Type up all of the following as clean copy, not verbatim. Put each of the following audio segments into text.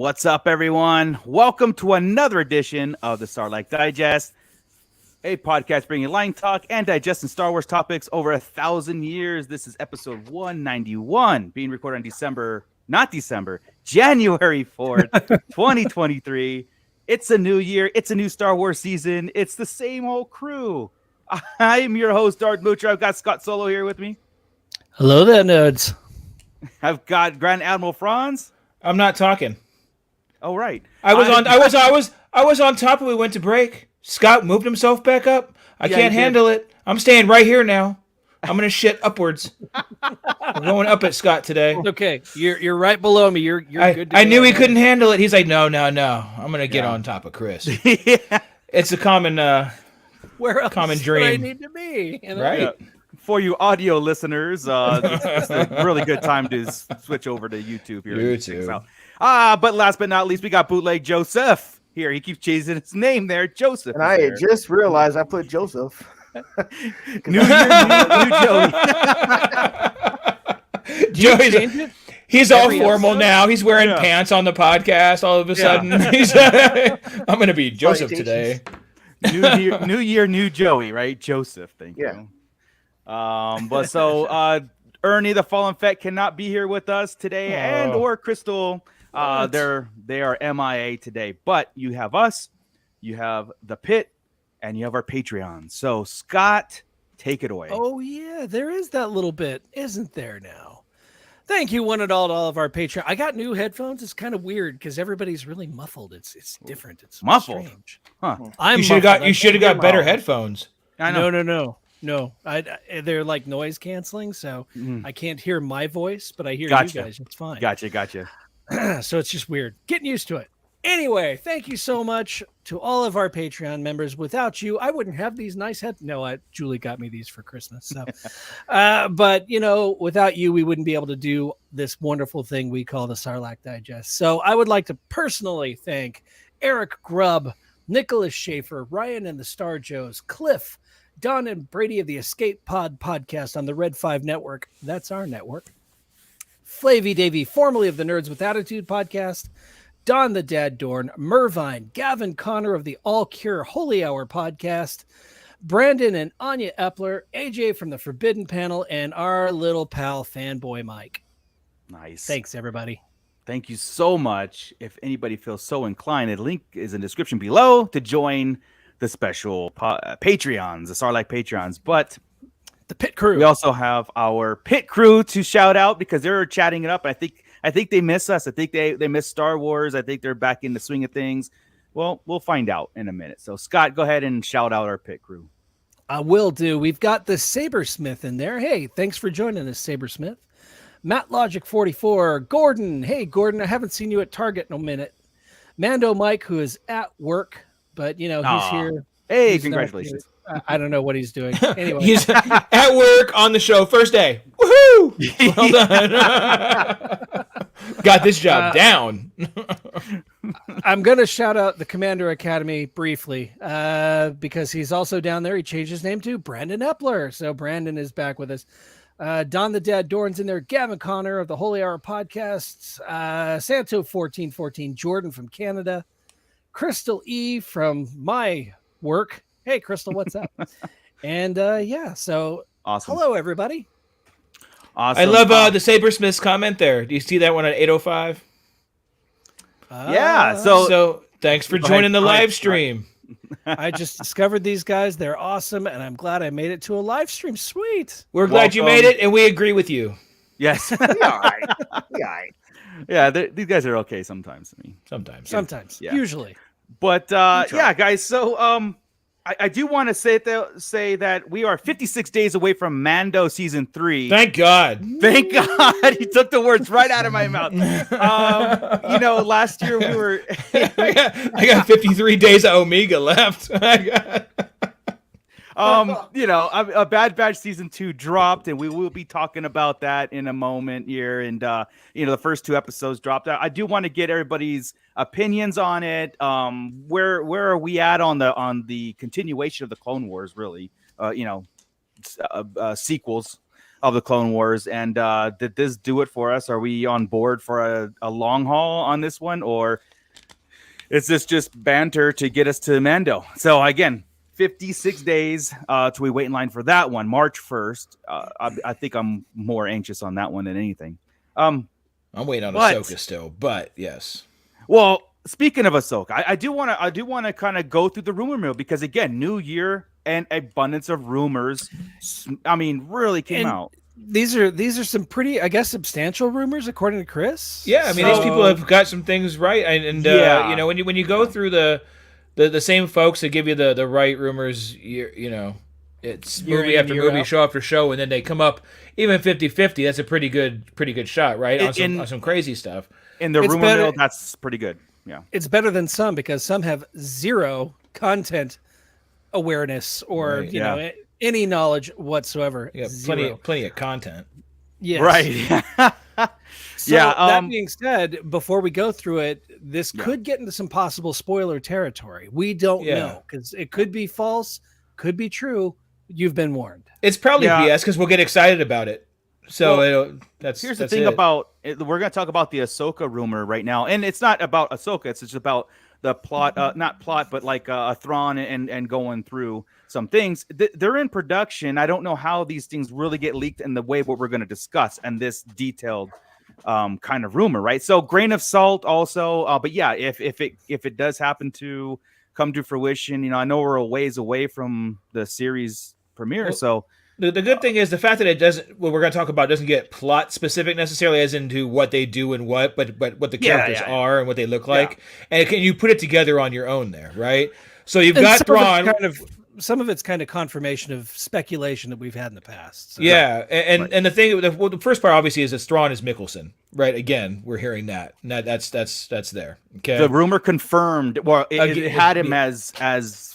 What's up, everyone? Welcome to another edition of the Starlight Digest, a podcast bringing line talk and digesting Star Wars topics over 1,000 years. This is episode 191, being recorded on January 4th, 2023. It's a new year. It's a new Star Wars season. It's the same old crew. I'm your host, Darth Moocher. I've got Scott Solo here with me. Hello there, nerds. I've got Grand Admiral Franz. I'm not talking. Oh, right. I was on top and we went to break. Scott moved himself back up. I can't handle it. I'm staying right here now. I'm gonna shit upwards. We're going up at Scott today. Okay, you're right below me. You're good. I knew he couldn't handle it. He's like, no. I'm gonna get on top of Chris. It's a common where else common would dream. I need to be? Right. Yeah. For you audio listeners, it's a really good time to switch over to YouTube here. YouTube. But last but not least, we got Bootleg Joseph here. He keeps chasing his name there, Joseph. And I just realized I put Joseph. New year, new Joey. He's all formal now. He's wearing pants on the podcast. All of a sudden, I'm going to be Joseph today. New year, new Joey, right? Joseph, thank you. But so Ernie, the Fallen Fett, cannot be here with us today, and or Crystal. They are MIA today. But you have us, you have the Pit, and you have our Patreon. So Scott, take it away. Oh yeah, there is that little bit, isn't there now? Thank you, one and all, to all of our Patreon. I got new headphones. It's kind of weird because everybody's really muffled. It's different. It's muffled. Strange. Huh? You should have got better headphones. I know. No, they're like noise canceling, so I can't hear my voice, but I hear you guys. It's fine. Gotcha. So it's just weird. Getting used to it. Anyway, thank you so much to all of our Patreon members. Without you, I wouldn't have these nice Julie got me these for Christmas. So, but without you, we wouldn't be able to do this wonderful thing we call the Sarlacc Digest. So I would like to personally thank Eric Grubb, Nicholas Schaefer, Ryan and the Star Joes, Cliff, Don and Brady of the Escape Pod podcast on the Red 5 network. That's our network. Flavy Davy, formerly of the Nerds with Attitude podcast. Don the Dad Dorn, Mervine, Gavin Connor of the All Cure Holy Hour podcast. Brandon and Anya Epler, AJ from the Forbidden Panel, and our little pal Fanboy Mike. Nice. Thanks, everybody. Thank you so much. If anybody feels so inclined, a link is in the description below to join the special Patreons, the Sarlacc Patreons. But the Pit Crew. We also have our Pit Crew to shout out because they're chatting it up. I think they miss us. I think they miss Star Wars. I think they're back in the swing of things. Well, we'll find out in a minute. So Scott, go ahead and shout out our Pit Crew. I will do. We've got the Sabersmith in there. Hey, thanks for joining us, Sabersmith. Matt Logic 44, Gordon. Hey, Gordon, I haven't seen you at Target in a minute. Mando Mike, who is at work, but he's here. Hey, congratulations. I don't know what he's doing. Anyway, he's at work on the show first day. Woohoo! Well done. Got this job down. I'm going to shout out the Commander Academy briefly because he's also down there. He changed his name to Brandon Epler. So Brandon is back with us. Don the Dad Dorn's in there. Gavin Connor of the Holy Hour podcasts. Santo 1414. Jordan from Canada. Crystal E from my work. Hey, Crystal, what's up? And so awesome. Hello, everybody. Awesome. I love the Sabersmith's comment there. Do you see that one at 8:05? Yeah. So thanks for joining the live stream. I just discovered these guys. They're awesome, and I'm glad I made it to a live stream. Sweet. We're glad you made it, and we agree with you. Yes. All right. Yeah, these guys are okay sometimes. Sometimes. Yeah. Usually. But guys. So I do want to say that we are 56 days away from Mando season 3. Thank God. Thank God. He took the words right out of my mouth. Last year we were. I got 53 days of Omega left. A Bad Batch season 2 dropped, and we will be talking about that in a moment here. And the first 2 episodes dropped. I do want to get everybody's opinions on it. Where are we at on the continuation of the Clone Wars? Really, sequels. of the Clone Wars. And did this do it for us? Are we on board for a long haul on this one, or is this just banter to get us to Mando? So again, 56 days till we wait in line for that one, March 1st. I think I'm more anxious on that one than anything. I'm waiting on Ahsoka still, but yes. Well, speaking of Ahsoka, I do want to kind of go through the rumor mill, because again, new year and abundance of rumors. I mean, really came out. These are some pretty, I guess, substantial rumors according to Chris. Yeah, I mean, these people have got some things right, and you know, when you go through the same folks that give you the right rumors, you know, it's movie after movie, show after show, and then they come up even 50-50. That's a pretty good shot, right? On some crazy stuff. In the rumor mill, that's pretty good. Yeah, it's better than some, because some have zero content awareness or you know, any knowledge whatsoever. Yeah, plenty of content. Yes. Right. So that being said, before we go through it, this could get into some possible spoiler territory. We don't know, because it could be false, could be true. You've been warned. It's probably BS, because we'll get excited about it. So here's the thing about it. We're going to talk about the Ahsoka rumor right now, and it's not about Ahsoka. It's just about the plot, not plot, but like a Thrawn and going through some things. They're in production. I don't know how these things really get leaked in the way what we're going to discuss and this detailed kind of rumor, right? So grain of salt also, but yeah, if it does happen to come to fruition, you know, I know we're a ways away from the series premiere, so. The good thing is the fact that it doesn't, what we're going to talk about, doesn't get plot specific necessarily, as into what they do and what, but what the characters are and what they look like, and you put it together on your own there, right? So you've got Thrawn. Some of it's kind of confirmation of speculation that we've had in the past. So. Yeah, and the thing, the first part obviously is that Thrawn is Mikkelsen, right? Again, we're hearing that. That's there. Okay. The rumor confirmed. Well, it had him as,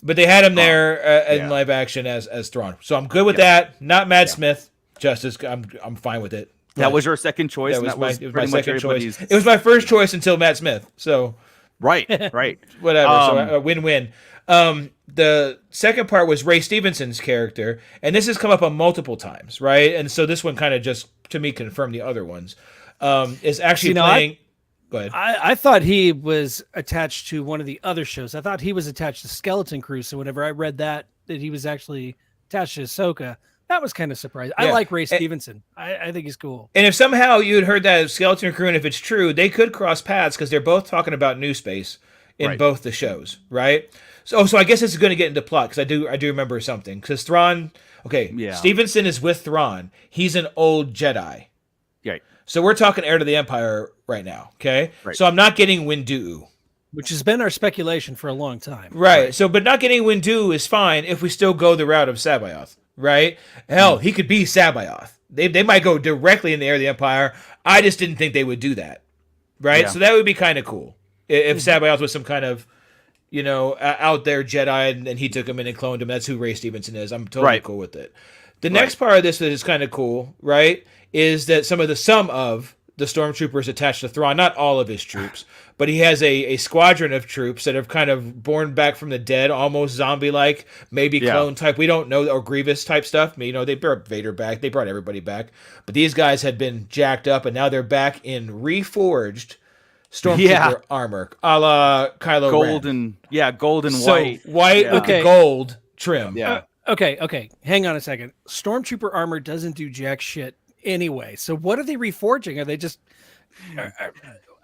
but they had him there in live action as Thrawn. So I'm good with that. Not Matt Smith. Justice. I'm fine with it. That was your second choice. It was my second choice. It was my first choice until Matt Smith. So right. Whatever. So a win-win. The second part was Ray Stevenson's character, and this has come up on multiple times, right? And so this one kind of just, to me, confirmed the other ones. Is actually playing. Go ahead. I thought he was attached to one of the other shows. I thought he was attached to Skeleton Crew. So whenever I read that he was actually attached to Ahsoka, that was kind of surprising. I like Ray Stevenson. I think he's cool. And if somehow you had heard that of Skeleton Crew, and if it's true, they could cross paths, because they're both talking about New Space in both the shows, right? So I guess it's going to get into plot, because I do remember something, because Thrawn. Okay, Stevenson is with Thrawn. He's an old Jedi. Right. So we're talking heir to the Empire right now. Okay. Right. So I'm not getting Windu, which has been our speculation for a long time. Right. So, but not getting Windu is fine if we still go the route of Sabayoth. Right. Hell, he could be Sabayoth. They might go directly in the heir of the Empire. I just didn't think they would do that. Right. Yeah. So that would be kind of cool if Sabayoth was some kind of, you know, out there Jedi, and he took him in and cloned him. That's who Ray Stevenson is. I'm totally cool with it. The next part of this that is kind of cool, right, is that some of the stormtroopers attached to Thrawn, not all of his troops, but he has a squadron of troops that have kind of born back from the dead, almost zombie-like, maybe clone type. We don't know, or Grievous type stuff. You know, they brought Vader back. They brought everybody back. But these guys had been jacked up, and now they're back in reforged stormtrooper armor, a la Kylo Ren. Gold and white. White with the gold trim. Yeah. Okay. Hang on a second. Stormtrooper armor doesn't do jack shit anyway. So what are they reforging? Are they just?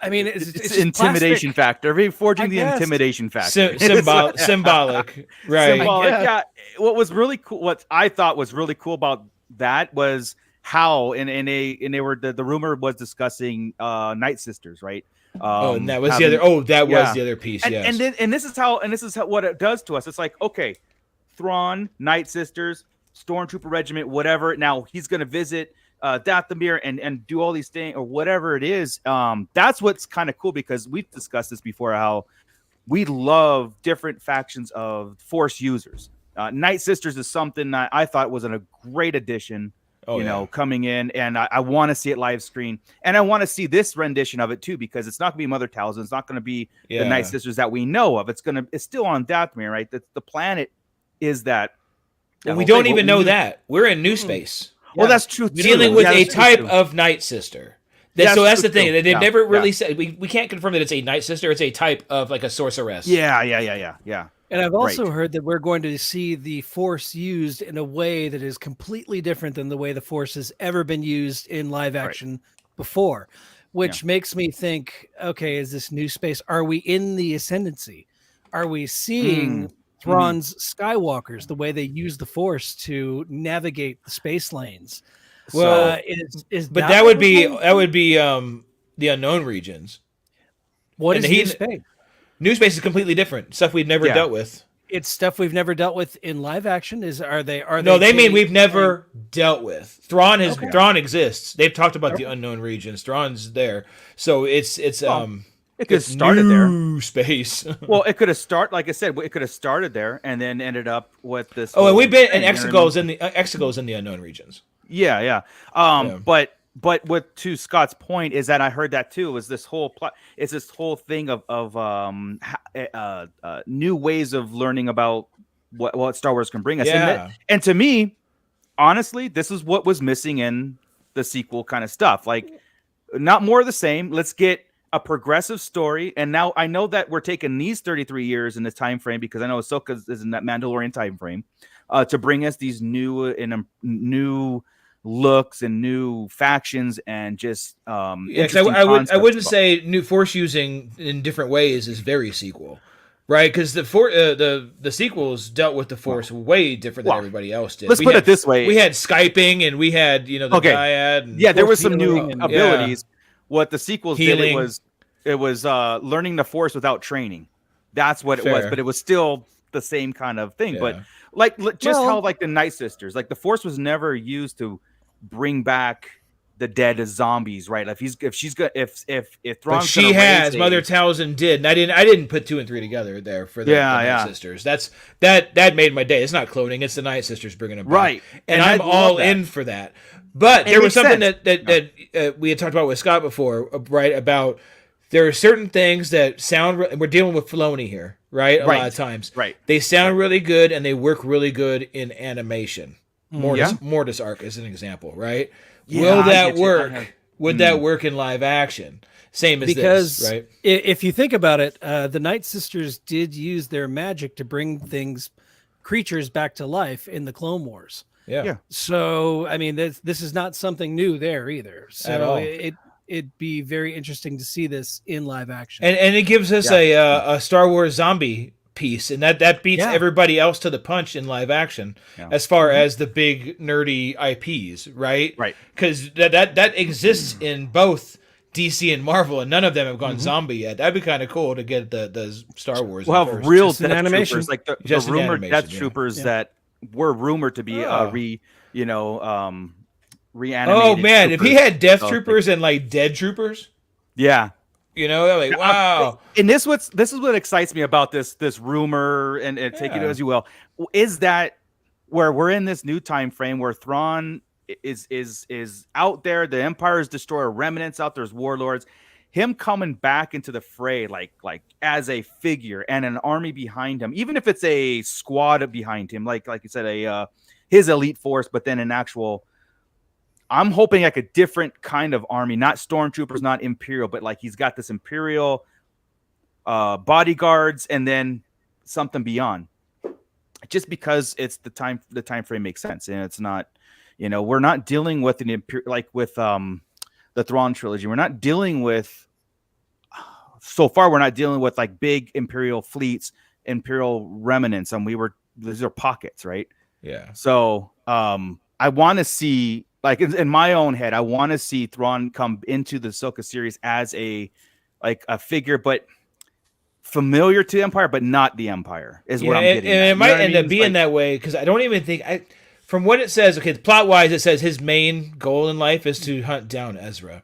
I mean, it's intimidation plastic factor. Reforging the intimidation factor. Symbolic, right? Symbolic. Yeah. What was really cool? What I thought was really cool about that was how, and they were the rumor was discussing Night Sisters, right? And that was the other. Oh, that was the other piece. Yes. And this is how what it does to us. It's like, okay, Thrawn, Night Sisters, Stormtrooper Regiment, whatever. Now he's going to visit Dathomir and do all these things or whatever it is. That's what's kind of cool, because we've discussed this before, how we love different factions of Force users. Night Sisters is something that I thought was a great addition. Coming in, and I want to see it live screen, and I want to see this rendition of it too, because it's not going to be Mother Talzin, it's not going to be the Night Sisters that we know of. It's still on Dathomir, right? The planet is that. Well, we don't even know that. We're in New Space. Well, that's true. We're too. dealing with Yeah, a that's true, type too. of Night Sister. That's So that's true, the thing. too. They've Yeah, never really yeah. said we can't confirm that it's a Night Sister. It's a type of like a sorceress. Yeah. And I've also Right. heard that we're going to see the Force used in a way that is completely different than the way the Force has ever been used in live action before, which makes me think, okay, is this new space? Are we in the Ascendancy? Are we seeing Thrawn's Skywalkers, the way they use the Force to navigate the space lanes? Well, but that would be the unknown regions. What and is the new space? New space is completely different. Stuff we've never dealt with. It's stuff we've never dealt with in live action. No, they mean we've never dealt with. Thrawn exists. They've talked about the unknown regions. Thrawn's there. So it's it could have started there. Space. Well, it could have started, like I said, it could have started there and then ended up with this. Oh, and we've been in Exegol's Exegol's in the unknown regions. Yeah. But what to Scott's point is that I heard that too. Was this whole plot? It's this whole thing of new ways of learning about what Star Wars can bring us. Yeah. And to me, honestly, this is what was missing in the sequel kind of stuff. Like, not more of the same. Let's get a progressive story. And now I know that we're taking these 33 years in this time frame because I know Ahsoka is in that Mandalorian time frame to bring us these new looks and new factions and just I wouldn't say new Force using in different ways is very sequel, right? Because the sequels dealt with the Force way different than everybody else did. Let's put it this way: we had Skyping and we had the dyad. And there was some new abilities. Yeah. What the sequels Healing. did it was learning the Force without training. That's what it was, Fair. but it was still the same kind of thing. But how like the Night Sisters, like the Force was never used to bring back the dead as zombies, right? If Thrawn's she has Mother Talzin did, and I didn't put 2 and 3 together there for the Night Sisters. That made my day. It's not cloning; it's the Night Sisters bringing it back, right? And I'm all in for that. But there was something that we had talked about with Scott before, right? About there are certain things that sound. We're dealing with Filoni here, right? A lot of times, right? They sound really good and they work really good in animation. Mortis arc is an example, right? Will that work? Would that work in live action? Same as this, right? If you think about it, the Night Sisters did use their magic to bring creatures back to life in the Clone Wars. Yeah. So, I mean, this is not something new there either. So it'd be very interesting to see this in live action. And it gives us a Star Wars zombie piece, and that beats everybody else to the punch in live action as far as the big nerdy IPs, right? Right. Because that exists in both DC and Marvel, and none of them have gone zombie yet. That'd be kind of cool to get the Star Wars. Well, first. real Just Death animation. Troopers, like the rumored Death Troopers that were rumored to be reanimated. Oh man, if he had Death Troopers, Troopers and like Dead Troopers, yeah. Like wow. And this is what excites me about this rumor, and take it as you will, is that where we're in this new time frame where Thrawn is out there, the Empire's destroyer remnants out there's warlords, him coming back into the fray like as a figure and an army behind him, even if it's a squad behind him, like you said, his elite force, but then an actual. I'm hoping like a different kind of army, not stormtroopers, not Imperial, but like he's got this Imperial bodyguards and then something beyond. Just because it's the time frame makes sense, and it's not, we're not dealing with an Imperial like with the Thrawn trilogy. We're not dealing with so far. We're not dealing with like big Imperial fleets, Imperial remnants, and these are pockets, right? Yeah. So I want to see. Like in my own head, I want to see Thrawn come into the Ahsoka series as a figure, but familiar to the Empire, but not the Empire is what I'm getting. And it might end up being that way because I don't even think from what it says. Okay, plot wise, it says his main goal in life is to hunt down Ezra.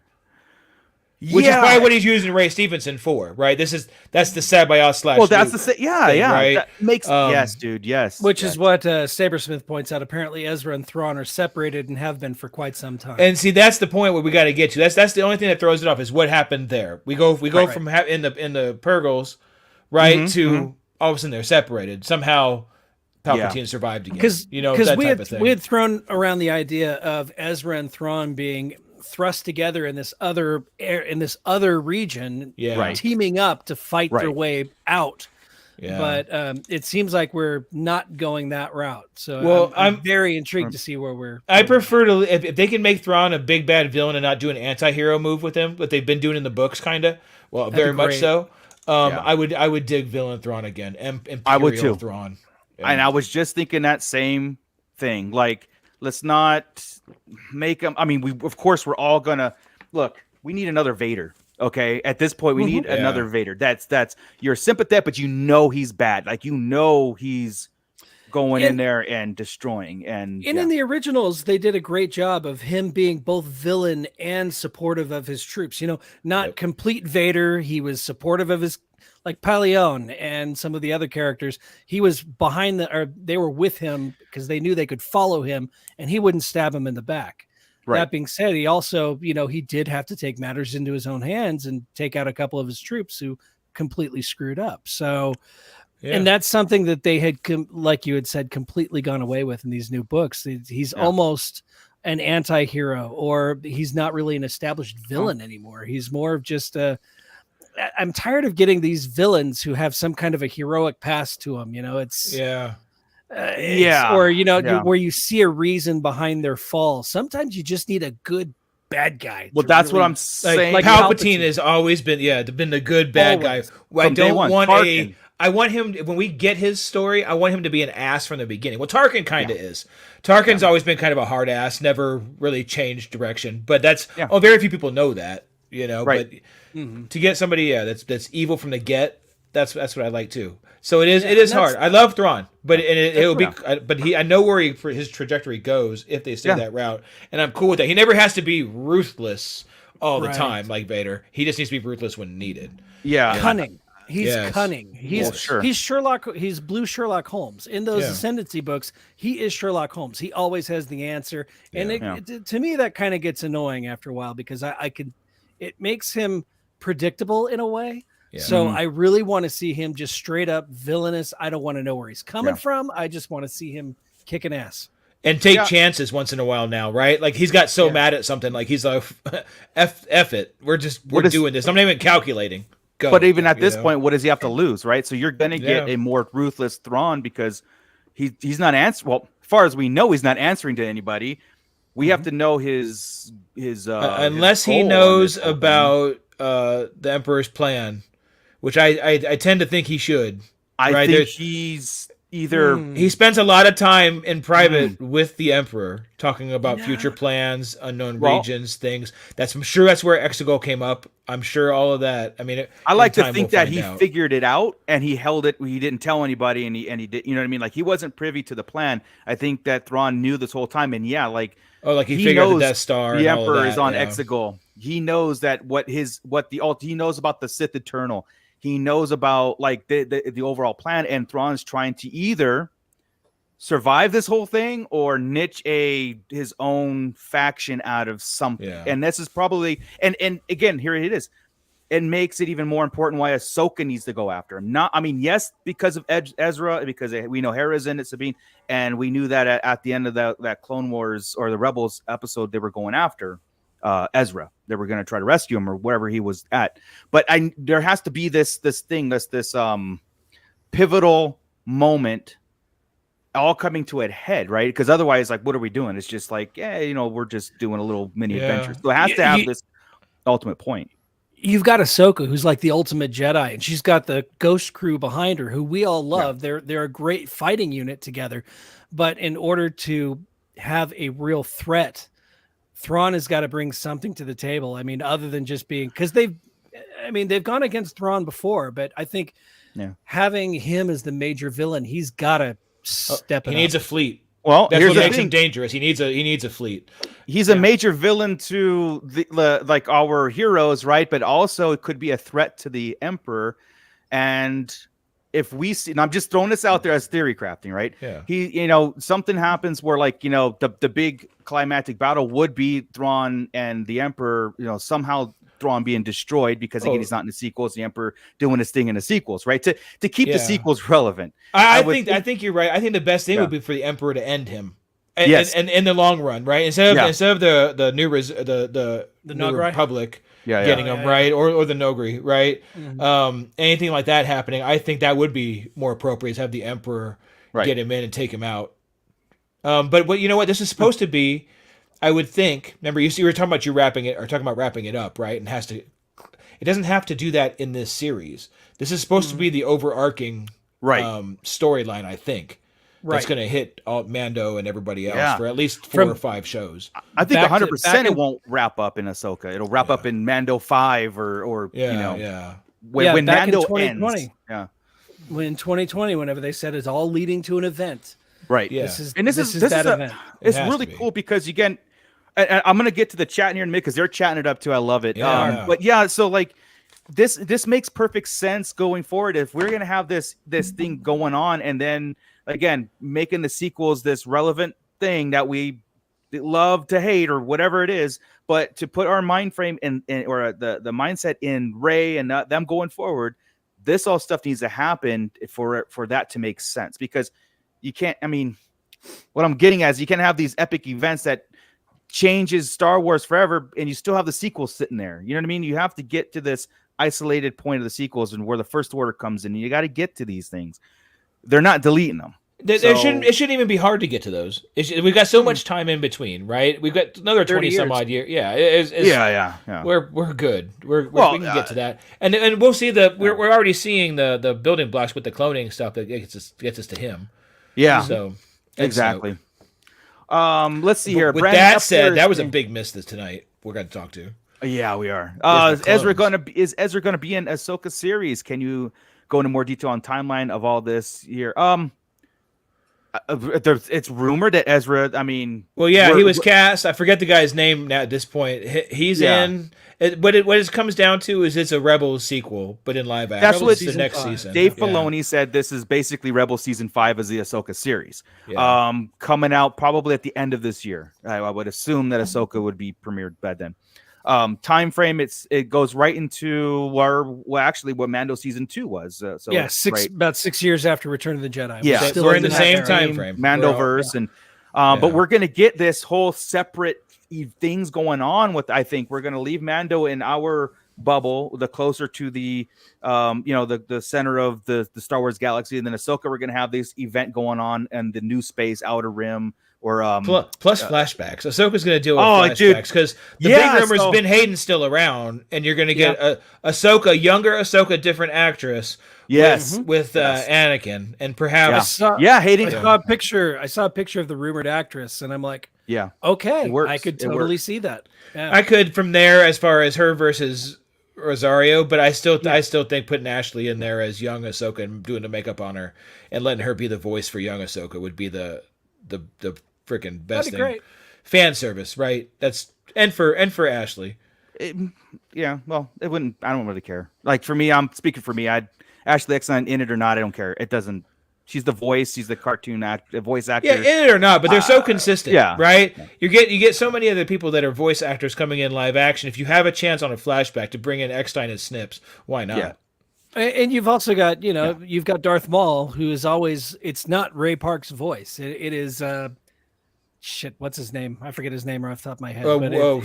Which is probably what he's using Ray Stevenson for, right? That's the Sabayoth / Well, that's Luke thing, right? That makes yes, dude, yes. Which is what Sabersmith points out. Apparently, Ezra and Thrawn are separated and have been for quite some time. And see, that's the point where we got to get to. That's the only thing that throws it off is what happened there. We go from in the Purgles, right, to all of a sudden they're separated somehow. Palpatine survived again. Because that we type of thing. we had thrown around the idea of Ezra and Thrawn being thrust together in this other region, Yeah. teaming up to fight their way out. Yeah. But it seems like we're not going that route. So Well, I'm very intrigued to see where we're. I prefer to if they can make Thrawn a big bad villain and not do an anti-hero move with him, what they've been doing in the books, kind of. Well, very much so. I would dig villain Thrawn again. Imperial I would too. Thrawn. Yeah. And I was just thinking that same thing. Like, let's not make him. I mean, we're all gonna look. We need another Vader. Okay, at this point, we need another Vader. That's you're sympathetic, but he's bad. Like he's going in there and destroying. And in the originals, they did a great job of him being both villain and supportive of his troops. Not complete Vader. He was supportive of his, like Paleon and some of the other characters. He was behind they were with him because they knew they could follow him, and he wouldn't stab him in the back. Right. That being said, he also, he did have to take matters into his own hands and take out a couple of his troops who completely screwed up. So, and that's something that they had, like you had said, completely gone away with in these new books. He's almost an anti-hero, or he's not really an established villain anymore. He's more of just I'm tired of getting these villains who have some kind of a heroic past to them. Where you see a reason behind their fall. Sometimes you just need a good bad guy. Well, that's what I'm saying. Like Palpatine has always been the good bad guy. I don't want Tarkin. I want him, when we get his story, I want him to be an ass from the beginning. Well, Tarkin kind of is. Tarkin's always been kind of a hard ass, never really changed direction. But that's very few people know that. But to get somebody that's evil from the get, that's what I like too. So it is hard. I love Thrawn, but it'll be. But I know where his trajectory goes if they stay that route, and I'm cool with that. He never has to be ruthless all the time like Vader. He just needs to be ruthless when needed. Yeah, cunning. He's cunning. He's Sherlock. He's blue Sherlock Holmes in those Ascendancy books. He is Sherlock Holmes. He always has the answer, and to me that kind of gets annoying after a while because it makes him predictable in a way. Yeah. So I really want to see him just straight up villainous. I don't want to know where he's coming from. I just want to see him kicking ass. And take chances once in a while now, right? Like he's got so mad at something, like he's like, F it. We're doing this. I'm not even calculating. Go. But even at this point, what does he have to lose, right? So you're going to get a more ruthless Thrawn because he's not answering. Well, as far as we know, he's not answering to anybody. We have to know his unless he knows about the Emperor's plan. Which I tend to think he should. I think he's either... He spends a lot of time in private with the Emperor, talking about future plans, unknown regions, things. I'm sure that's where Exegol came up. I'm sure all of that. I mean, I like to think that he figured it out and he held it. He didn't tell anybody, and he did. You know what I mean? Like he wasn't privy to the plan. I think that Thrawn knew this whole time, and he figured out the Death Star. The Emperor is on Exegol. He knows that he knows about the Sith Eternal. He knows about like the overall plan, and Thrawn's trying to either survive this whole thing or niche his own faction out of something. Yeah. And this is probably and again, here it is. It makes it even more important why Ahsoka needs to go after him. Yes, because of Ezra, because we know Hera's in it, Sabine, and we knew that at the end of that Clone Wars or the Rebels episode, they were going after Ezra. They were going to try to rescue him or wherever he was at. But there has to be this pivotal moment all coming to a head, right? Because otherwise, like, what are we doing? It's just like, we're just doing a little mini adventure. So it has to have this ultimate point. You've got Ahsoka, who's like the ultimate Jedi, and she's got the Ghost Crew behind her, who we all love. Yeah. They're a great fighting unit together. But in order to have a real threat, Thrawn has got to bring something to the table. I mean, other than just being, because they've gone against Thrawn before, but I think having him as the major villain, he's got to step it up. He needs a fleet. Well, that's what makes him dangerous. He needs a fleet. He's a major villain to like our heroes, right? But also it could be a threat to the Emperor. And if we see, and I'm just throwing this out there as theory crafting, right? Yeah. He, something happens where the big climactic battle would be Thrawn and the Emperor, somehow Thrawn being destroyed because again he's not in the sequels. The Emperor doing his thing in the sequels, right? To keep the sequels relevant. I think you're right. I think the best thing would be for the Emperor to end him. And in the long run, right? Instead of the new the New Republic getting him right, or the Nogri, right? Mm-hmm. Anything like that happening, I think that would be more appropriate to have the Emperor get him in and take him out. But what you know what this is supposed to be, I would think. Remember, you were talking about wrapping it up, right? And it doesn't have to do that in this series. This is supposed to be the overarching storyline, I think. That's going to hit all Mando and everybody else for at least 4 or 5 shows. I think 100% it won't wrap up in Ahsoka. It'll wrap up in Mando 5 or you know. When Mando ends. Yeah. In 2020, whenever they said it's all leading to an event. Right. Yeah. This is that event. It's really cool because again, I'm going to get to the chat in here in a minute because they're chatting it up too. I love it. But so like this makes perfect sense going forward. If we're going to have this thing going on and then again, making the sequels this relevant thing that we love to hate or whatever it is, but to put our mind frame in or the mindset in Rey and them going forward, this all stuff needs to happen for that to make sense because you can't. I mean, what I'm getting at is you can't have these epic events that changes Star Wars forever, and you still have the sequels sitting there. You know what I mean? You have to get to this isolated point of the sequels and where the First Order comes in. And you got to get to these things. They're not deleting them. It shouldn't even be hard to get to those. We've got so much time in between, right? We've got another 20 some odd years. Yeah. We're good. We can get to that, and we'll see we're already seeing the building blocks with the cloning stuff that gets us to him. Yeah. So exactly. Let's see here. With Brandon that said, that was a big miss tonight. We're going to talk to. Yeah, we are. Is Ezra going to be in Ahsoka series? Can you go into more detail on timeline of all this here? It's rumored that Ezra. I mean, he was cast. I forget the guy's name now at this point. He's in. What it comes down to is it's a Rebels sequel, but in live action. That's what the next season. Dave Filoni said this is basically Rebels season 5 as the Ahsoka series. Yeah. Coming out probably at the end of this year. I would assume that Ahsoka would be premiered by then. Time frame it goes right into what Mando season 2 was. About 6 years after Return of the Jedi. Yeah, we're in the same time frame. Mandoverse, but we're gonna get this whole separate things going on with. I think we're gonna leave Mando in our bubble, the closer to the the center of the Star Wars galaxy, and then Ahsoka, we're gonna have this event going on and the new space outer rim. Or plus flashbacks. Ahsoka's going to deal with flashbacks because the big rumor's been Hayden's still around, and you're going to get younger Ahsoka, different actress. With Anakin, and perhaps Hayden. I saw a picture of the rumored actress, and I'm like, okay, I could totally see that. Yeah. I could from there as far as her versus Rosario, but I still think putting Ashley in there as young Ahsoka and doing the makeup on her and letting her be the voice for young Ahsoka would be the freaking best thing. Great. Fan service, right? That's and for Ashley. It wouldn't. I don't really care. Like for me, I'm speaking for me. Ashley Eckstein in it or not, I don't care. It doesn't. She's the voice. She's the cartoon voice actor. Yeah, in it or not, but they're so consistent. Right. You get so many other people that are voice actors coming in live action. If you have a chance on a flashback to bring in Eckstein as Snips, why not? Yeah. And you've also got, you've got Darth Maul, who is always, it's not Ray Park's voice. It is, what's his name? I forget his name right off the top of my head.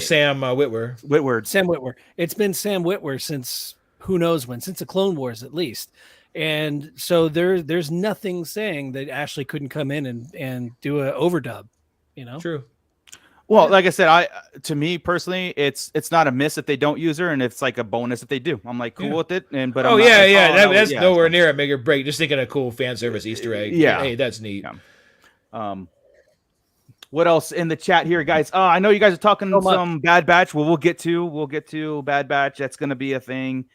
Sam Witwer. Sam Witwer. It's been Sam Witwer since who knows when, since the Clone Wars at least. And so there's nothing saying that Ashley couldn't come in and do an overdub, True. Well, like I said, to me personally, it's not a miss if they don't use her, and it's like a bonus if they do. I'm like cool with it, that's nowhere near a make or break. Just thinking a cool fan service Easter egg. Yeah, hey, that's neat. Yeah. What else in the chat here, guys? I know you guys are talking some Bad Batch. Well, we'll get to Bad Batch. That's going to be a thing.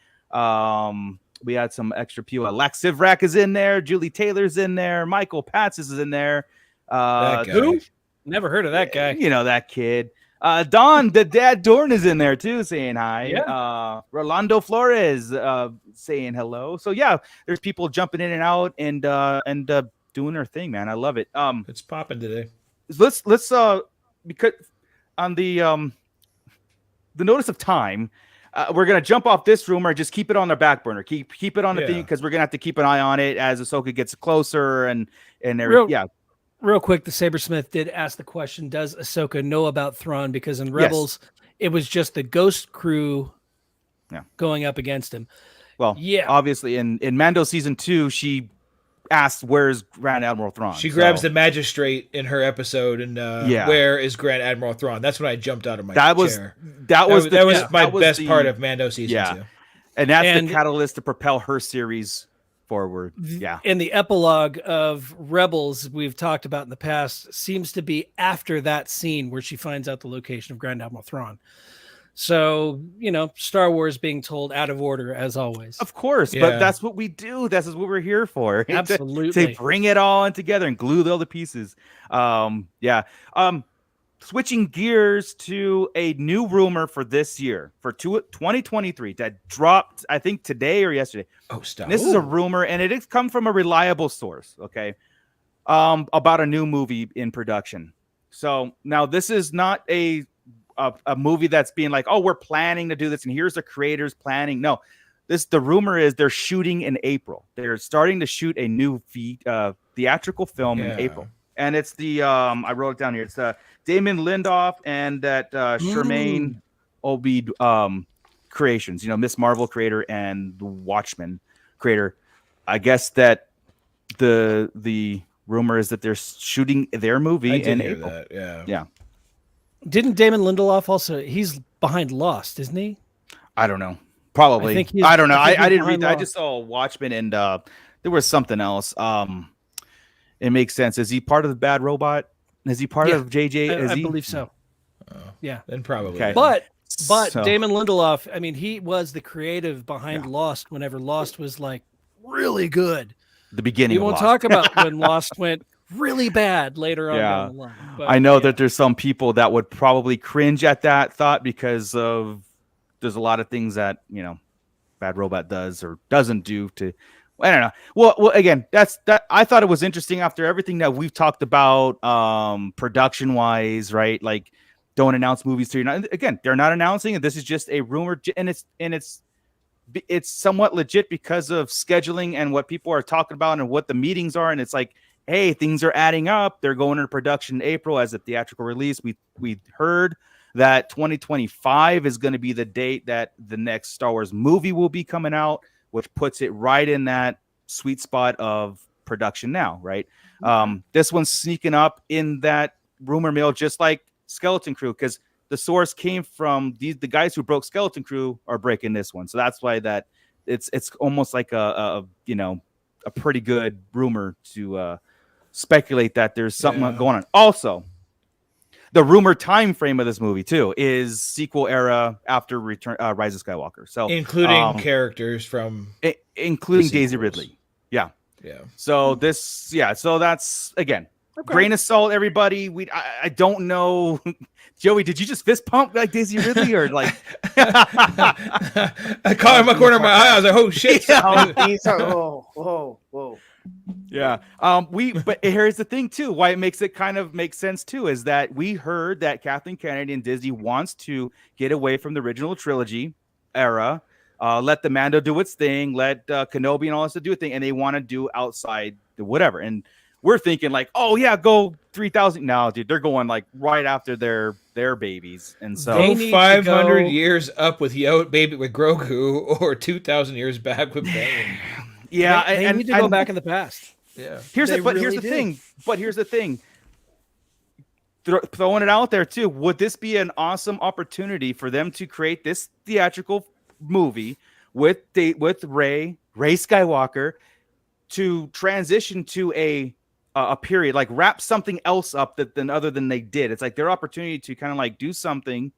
We had some extra people. Lex Sivrak is in there. Julie Taylor's in there. Michael Patz is in there. Who? Never heard of that guy. That kid. Don, the dad Dorn is in there too, saying hi. Yeah. Rolando Flores saying hello. So there's people jumping in and out and doing their thing, man. I love it. It's popping today. Let's because on the notice of time, we're gonna jump off this rumor. Just keep it on the back burner. Keep it on the thing Yeah. because we're gonna have to keep an eye on it as Ahsoka gets closer and Real- yeah. Real quick, the Sabersmith did ask the question, does Ahsoka know about Thrawn? Because in Rebels, it was just the Ghost crew going up against him. Well, obviously in Mando season 2, she asked, "Where's Grand Admiral Thrawn?" She grabs the magistrate in her episode, and where is Grand Admiral Thrawn? That's when I jumped out of my chair. That was my best part of Mando season 2. And that's the catalyst to propel her series forward. In the epilogue of Rebels, we've talked about in the past, seems to be after that scene where she finds out the location of Grand Admiral Thrawn. So, Star Wars being told out of order as always. Of course, but that's what we do. This is what we're here for. Absolutely. To bring it all in together and glue all the pieces. Switching gears to a new rumor for this year, for 2023, that dropped, I think, today or yesterday. Oh, stop. This is a rumor, and it has come from a reliable source, okay, about a new movie in production. So now this is not a movie that's being like, oh, we're planning to do this, and here's the creators planning. No, the rumor is they're shooting in April. They're starting to shoot a new theatrical film in April. And it's the I wrote it down here. It's Damon Lindelof and that Shermaine Obeid creations. Miss Marvel creator and the Watchmen creator. I guess that the rumor is that they're shooting their movie in April. That, yeah. Didn't Damon Lindelof also? He's behind Lost, isn't he? I don't know. Probably. I don't know. I didn't read that. I just saw Watchmen and there was something else. It makes sense. Is he part of the Bad Robot? Is he part of JJ? I believe so. Yeah. Then probably. Okay. But Damon Lindelof, I mean, he was the creative behind Lost whenever Lost was like really good. The beginning. We won't talk about when Lost went really bad later on down the line. But, I know that there's some people that would probably cringe at that thought because there's a lot of things that, Bad Robot does or doesn't do to. I don't know. Well, again, that. I thought it was interesting after everything that we've talked about, production wise, right? Like, don't announce movies to you. Again, they're not announcing it. This is just a rumor, and it's somewhat legit because of scheduling and what people are talking about and what the meetings are. And it's like, hey, things are adding up. They're going into production in April as a theatrical release. We heard that 2025 is going to be the date that the next Star Wars movie will be coming out, which puts it right in that sweet spot of production now, right? This one's sneaking up in that rumor mill, just like Skeleton Crew, because the source came from the guys who broke Skeleton Crew are breaking this one. So that's why that it's almost like a pretty good rumor to speculate that there's something going on. Also, the rumor time frame of this movie too is sequel era after Rise of Skywalker. So including characters from including Daisy Ridley. Yeah. So so that's again grain of salt, everybody. I don't know. Joey, did you just fist pump like Daisy Ridley or like I caught him a corner of my eye. I was like, oh shit. Whoa. Yeah. But here's the thing too, why it makes it kind of make sense too, is that we heard that Kathleen Kennedy and Disney wants to get away from the original trilogy era, let the Mando do its thing, let Kenobi and all this to do a thing, and they want to do outside the whatever. And we're thinking like, oh yeah, go 3,000. No, dude, they're going like right after their babies, and so go 500 years up with baby with Grogu, or 2,000 years back with Bane. Yeah, they need to go back in the past. Yeah. Here's the thing. Throwing it out there too. Would this be an awesome opportunity for them to create this theatrical movie with Rey Skywalker to transition to a period, like wrap something else up other than they did? It's like their opportunity to kind of like do something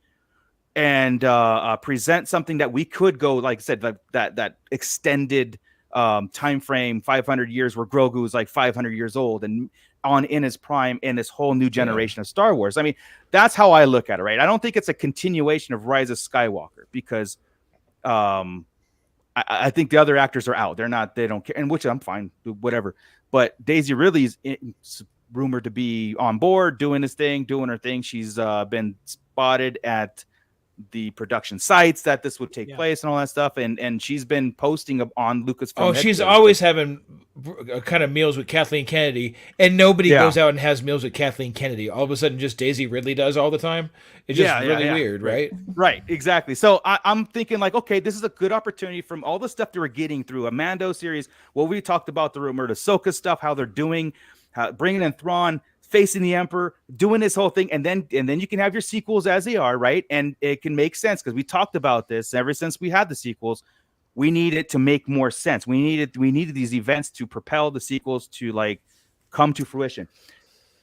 and present something that we could go, like I said, that extended time frame, 500 years, where Grogu is like 500 years old and in his prime in this whole new generation of Star Wars. I mean, that's how I look at it, right? I don't think it's a continuation of Rise of Skywalker because I think the other actors are out. They don't care, and which I'm fine, whatever. But Daisy Ridley's rumored to be on board, doing her thing. She's been spotted at the production sites that this would take Yeah. place and all that stuff. And she's been posting on Lucasfilm. Oh, she's headquarters. always having kind of meals with Kathleen Kennedy, and nobody Yeah. goes out and has meals with Kathleen Kennedy. All of a sudden, just Daisy Ridley does all the time. It's just really weird, right? Right, exactly. So I'm thinking like, okay, this is a good opportunity from all the stuff that we're getting through a Mando series. What we talked about, the rumored Ahsoka stuff, how they're doing, bringing in Thrawn, facing the Emperor, doing this whole thing, and then you can have your sequels as they are, right? And it can make sense because we talked about this ever since we had the sequels. We need it to make more sense. We needed these events to propel the sequels to like come to fruition.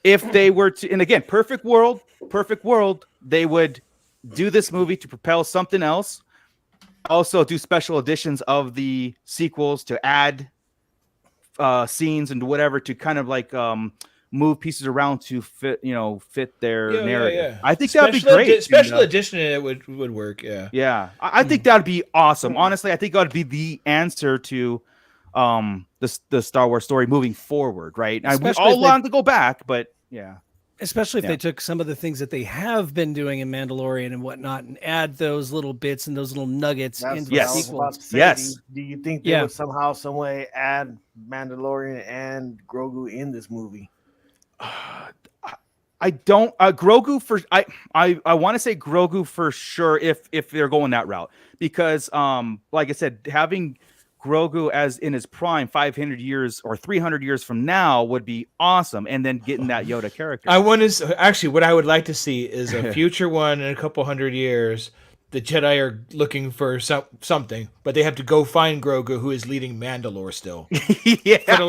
If they were to, and again, perfect world, they would do this movie to propel something else. Also do special editions of the sequels to add scenes and whatever to kind of like move pieces around to fit their narrative. Yeah. I think that'd be great. Special edition in it would work. Yeah. Yeah, I think that'd be awesome. Honestly, I think that'd be the answer to the Star Wars story moving forward, right? We all long to go back, but yeah. Especially if they took some of the things that they have been doing in Mandalorian and whatnot and add those little bits and those little nuggets into the sequels. Do you think they would somehow, some way add Mandalorian and Grogu in this movie? I don't Grogu for I want to say Grogu for sure if they're going that route, because like I said, having Grogu as in his prime 500 years or 300 years from now would be awesome, and then getting that Yoda character. I want to actually what I would like to see is a future one in a couple hundred years. The Jedi are looking for something, but they have to go find Grogu, who is leading Mandalore still. For the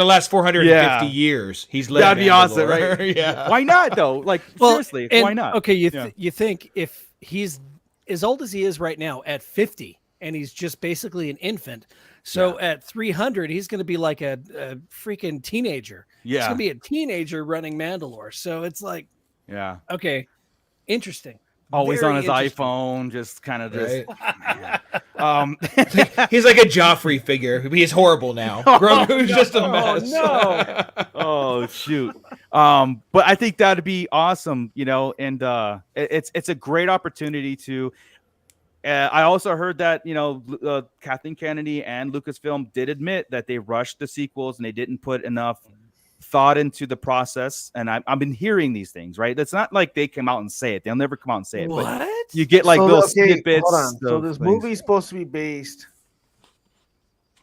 last 450 years, he's led. That'd be Mandalore. awesome, right? Yeah. Why not though? Like seriously, why not? Okay, you think if he's as old as he is right now at 50, and he's just basically an infant, so at 300, he's going to be like a freaking teenager. Yeah, he's going to be a teenager running Mandalore. So it's like, okay, interesting. Always Very on his iPhone, just kind of just. He's like a Joffrey figure. He's horrible now. Grogu's just a mess. No. Oh shoot. But I think that'd be awesome, and it's a great opportunity to. I also heard that Kathleen Kennedy and Lucasfilm did admit that they rushed the sequels and they didn't put enough thought into the process, and I've been hearing these things, right? It's not like they come out and say it. They'll never come out and say it. What? But you get like little snippets. Hold on. So this movie's supposed to be based.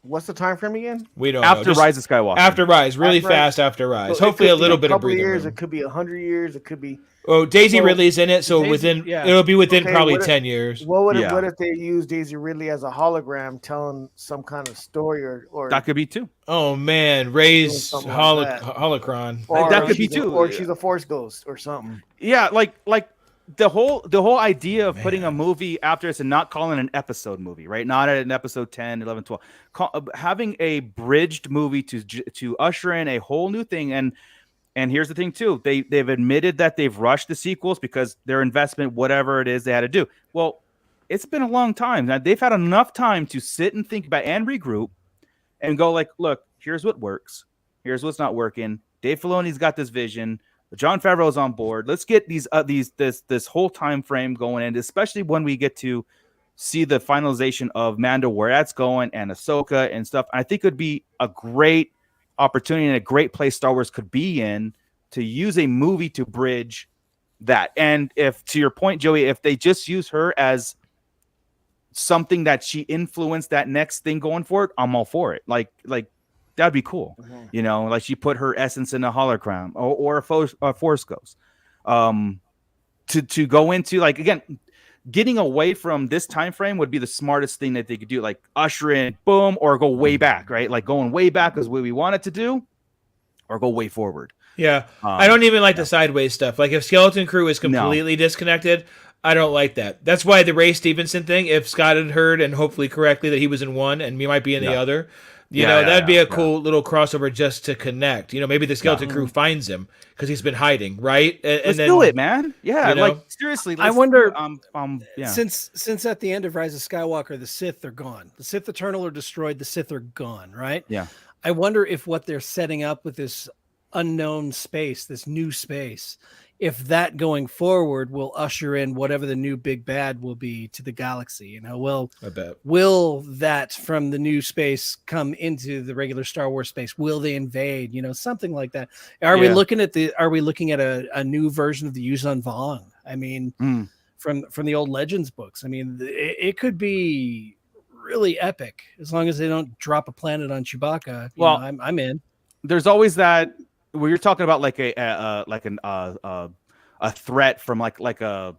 What's the time frame again? We don't after know. Rise of Skywalker. After Rise, really fast after Rise. So hopefully a little bit of couple breathing years. room. It could be 100 years. It could be. Oh, Daisy Ridley's in it, so it'll be within probably 10 years. What if they use Daisy Ridley as a hologram telling some kind of story or that could be too. Oh man, Rey's holocron. That could be too. Or she's a Force ghost or something. Yeah, like the whole idea of putting a movie after this and not calling it an episode movie, right? Not an episode 10, 11, 12. Having a bridged movie to usher in a whole new thing. And here's the thing too. They've admitted that they've rushed the sequels because their investment, whatever it is they had to do. Well, it's been a long time. Now, they've had enough time to sit and think about and regroup and go like, look, here's what works. Here's what's not working. Dave Filoni's got this vision. John Favreau's on board. Let's get this whole time frame going in, especially when we get to see the finalization of Mando, where that's going, and Ahsoka and stuff. I think it would be a great opportunity and a great place Star Wars could be in to use a movie to bridge that. And if, to your point, Joey, if they just use her as something that she influenced that next thing going forward, I'm all for it. Like that'd be cool. Mm-hmm. Like she put her essence in a hologram or a force ghost. To go into, like, again, getting away from this time frame would be the smartest thing that they could do. Like usher in, boom, or go way back, right? Like going way back is what we want it to do, or go way forward. Yeah, I don't even like the sideways stuff. Like if Skeleton Crew is completely disconnected, I don't like that. That's why the Ray Stevenson thing, if Scott had heard and hopefully correctly that he was in one and we might be in the other, that'd be a cool little crossover just to connect. Maybe the Skeleton Crew finds him because he's been hiding, right? Let's do it, man. Yeah, like seriously. I wonder. Yeah. Since at the end of Rise of Skywalker, the Sith are gone. The Sith Eternal are destroyed. The Sith are gone. Right. Yeah. I wonder if what they're setting up with this unknown space, this new space, if that going forward will usher in whatever the new big bad will be to the galaxy. You know, I bet. will that from the new space come into the regular Star Wars space? Will they invade? You know, something like that. Are we looking at a new version of the Yuzhan Vong? I mean, from the old Legends books. I mean, it could be really epic as long as they don't drop a planet on Chewbacca. You know, I'm in. There's always that where you're talking about like a threat from like a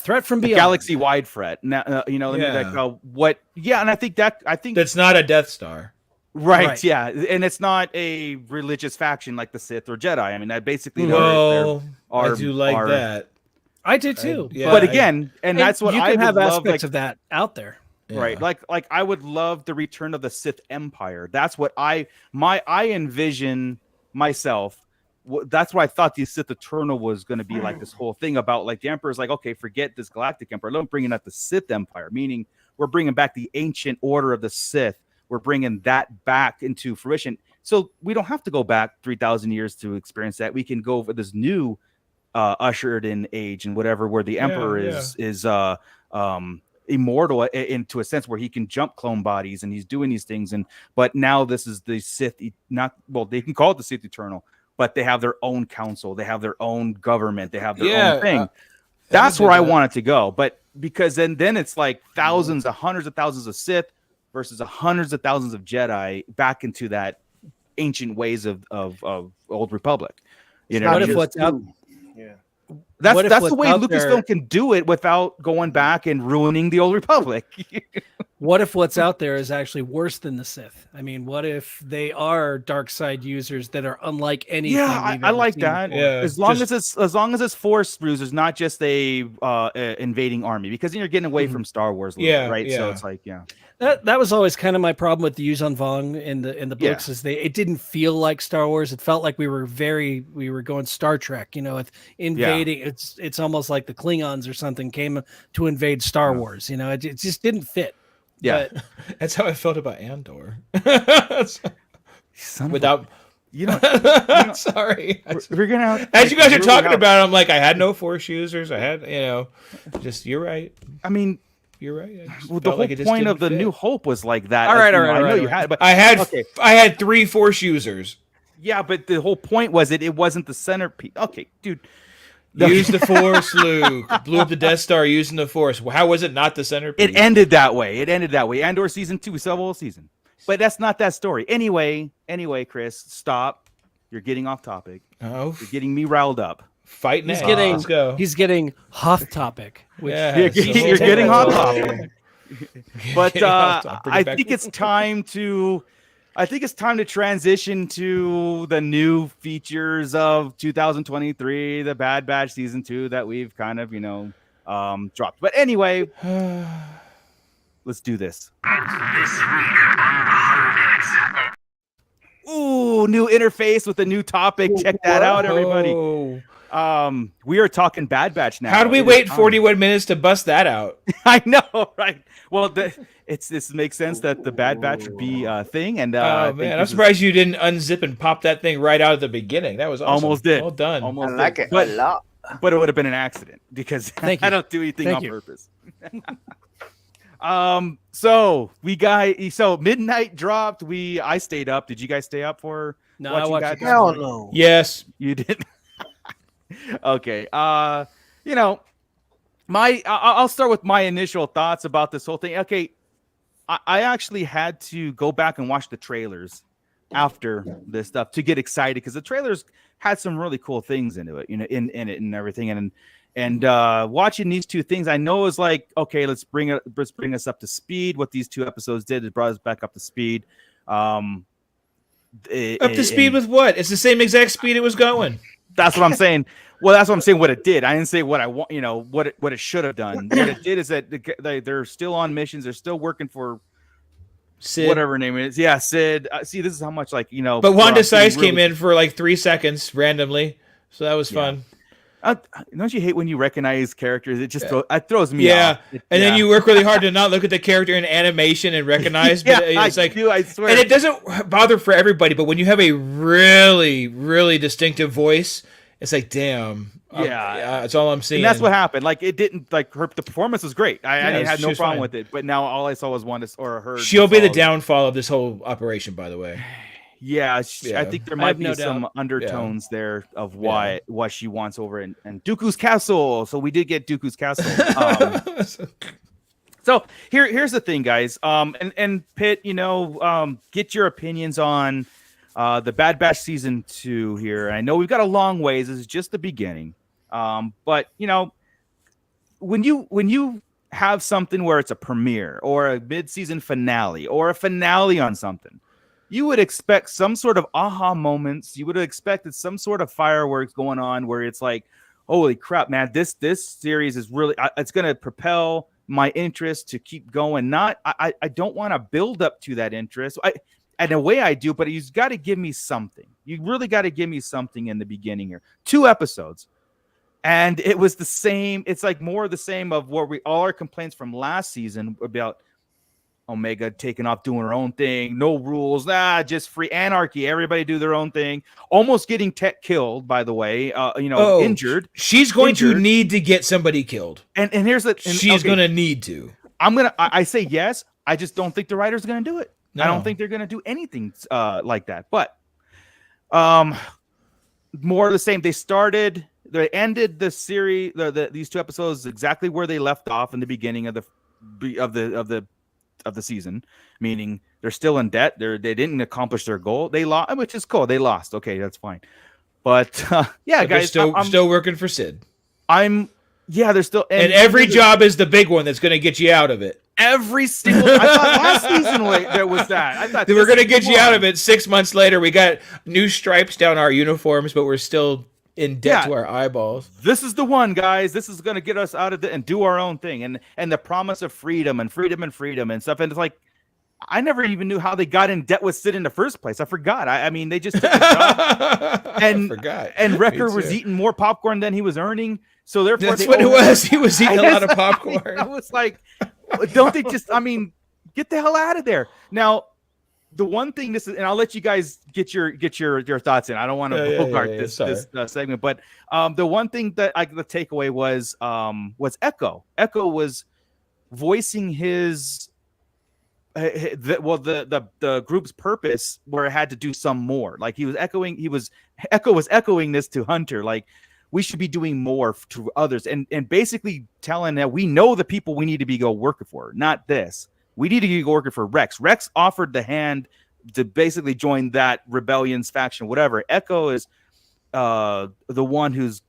threat from beyond, galaxy wide threat. Now, you know, what? Yeah, and I think that's not a Death Star, right? Yeah, and it's not a religious faction like the Sith or Jedi. I mean, that basically I do like that. I do too. But again, and that's what you I can have love, aspects of that out there. Yeah. Right. Like I would love the return of the Sith Empire. That's what I envision myself. That's what I thought the Sith Eternal was going to be like, this whole thing about like the Emperor's like, okay, forget this galactic Emperor. Let me bring in the Sith Empire, meaning we're bringing back the ancient order of the Sith. We're bringing that back into fruition. So we don't have to go back 3,000 years to experience that. We can go for this new ushered in age and whatever, where the Emperor is immortal into a sense where he can jump clone bodies and he's doing these things. But now this is the Sith, they can call it the Sith Eternal, but they have their own council, they have their own government, they have their own thing. That's where I want it to go. But because then it's like thousands of hundreds of thousands of Sith versus hundreds of thousands of Jedi back into that ancient ways of Old Republic. You know, what if what's out? That's the way Lucasfilm can do it without going back and ruining the Old Republic. What if what's out there is actually worse than the Sith? I mean, what if they are dark side users that are unlike anything? Yeah, I like that. Yeah, as long as it's Force users, not just a invading army, because then you're getting away from Star Wars, right? So it's like, that was always kind of my problem with the Yuzhan Vong in the books, is it didn't feel like Star Wars. It felt like we were going Star Trek, you know, with invading. It's almost like the Klingons or something came to invade Star Wars. You know, it just didn't fit. Yeah, but that's how I felt about Andor. Without, sorry. We're gonna as you guys are talking about it, I'm like, I had no Force users. I had, you're right. I mean, you're right. The whole point of the New Hope was like that. All right. I know you had, but I had 3 Force users. Yeah, but the whole point was it wasn't the centerpiece. Okay, dude. Use the Force, Luke. Blew up the Death Star using the Force. How was it not the centerpiece? It ended that way. Andor season 2, we saw the whole season. But that's not that story. Anyway, Chris, stop. You're getting off topic. Oh. You're getting me riled up. Fight now. Let's go. He's getting hot topic. You're getting hot topic. But I think it's time to transition to the new features of 2023, the Bad Batch season 2 that we've kind of, dropped. But anyway, let's do this. Ooh, new interface with a new topic. Check that out, everybody. We are talking Bad Batch now. How do we wait 41 minutes to bust that out? I know, right? Well, this makes sense that the Bad Batch would be a thing. And man, I'm surprised you didn't unzip and pop that thing right out at the beginning. That was awesome. Almost did. Well done. Almost I like did. it a lot. But it would have been an accident because I don't do anything on purpose. So midnight dropped. I stayed up. Did you guys stay up for? No, I watched. Hell no. Yes, you did. Okay. I'll start with my initial thoughts about this whole thing. Okay. I actually had to go back and watch the trailers after this stuff to get excited because the trailers had some really cool things into it, in it and everything. And watching these two things, I know is like, okay, let's bring us up to speed. What these 2 episodes did, it brought us back up to speed. Up to speed with what? It's the same exact speed it was going. That's what I'm saying. Well, that's what I'm saying. What it did. I didn't say what I want. What it should have done. What it did is that they're still on missions. They're still working for Sid. Whatever her name is. Yeah, Sid. See, this is how much But Wanda Sykes came in for like 3 seconds randomly, so that was fun. Don't you hate when you recognize characters? It just throws me off. And then you work really hard to not look at the character in animation and recognize. But it's I swear. And it doesn't bother for everybody. But when you have a really, really distinctive voice, It's like, damn. Yeah. That's all I'm seeing. And that's what happened. Like it didn't like the performance was great. I had no problem fine. with it. But now all I saw was heard. She'll be the downfall of this whole operation, by the way. Yeah, I think there might be some undertones there of what she wants over in Dooku's castle. So we did get Dooku's castle. So here's the thing, guys. And Pitt, get your opinions on the Bad Batch season 2 here. I know we've got a long ways. This is just the beginning. But when you have something where it's a premiere or a mid-season finale or a finale on something, you would expect some sort of aha moments. You would have expected some sort of fireworks going on where it's like, holy crap, man, this series is really it's going to propel my interest to keep going. I don't want to build up to that interest. In a way I do, but you've got to give me something. You really got to give me something in the beginning here. 2 episodes. And it was the same. It's like more of the same of what all our complaints from last season about Omega taking off, doing her own thing. No rules. Just free anarchy. Everybody do their own thing. Almost getting Tech killed, by the way. Injured. She's going to need to get somebody killed. And here's the. She's going to need to. I say yes. I just don't think the writer's going to do it. No. I don't think they're going to do anything like that. But more of the same. They ended the series, these 2 episodes exactly where they left off in the beginning of the season, meaning they're still in debt. They didn't accomplish their goal. They lost, which is cool. They lost. Okay, that's fine. But guys, they're still working for Sid. They're still, and every job is the big one that's going to get you out of it. Every single. I thought last season there was that. I thought they were going to get you out of it. 6 months later, we got new stripes down our uniforms, but we're still in debt to our eyeballs. This is the one, guys. This is going to get us out of it and do our own thing. And the promise of freedom and stuff. And it's like, I never even knew how they got in debt with Sid in the first place. I forgot. I mean, they just took the job and forgot. And Wrecker was eating more popcorn than he was earning. So therefore, that's what it was. He was eating a lot of popcorn. I was like, don't they just? I mean, get the hell out of there now. The one thing and I'll let you guys get your thoughts in. I don't want to bogart this segment, but the one thing that the takeaway was Echo. Echo was voicing his the group's purpose where it had to do some more. Like Echo was echoing this to Hunter, like we should be doing more to others, and basically telling that we know the people we need to be working for, not this. We need to go working for Rex. Rex offered the hand to basically join that rebellion's faction, whatever. Echo is the one who's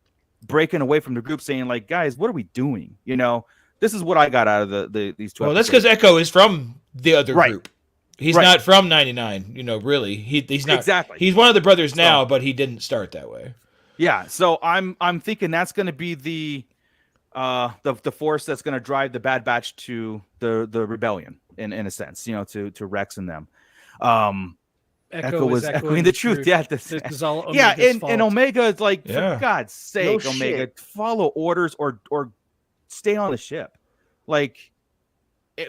breaking away from the group, saying, like, guys, what are we doing? This is what I got out of these 12. Well, that's because Echo is from the other group. He's not from 99. Really, he's not exactly. He's one of the brothers now, but he didn't start that way. Yeah, so I'm thinking that's going to be the force that's going to drive the Bad Batch to the rebellion in a sense, to Rex and them. Echo was echoing the truth. Yeah, this is all Omega's fault. And Omega is like, for God's sake, no Omega, shit. Follow orders or stay on the ship. Like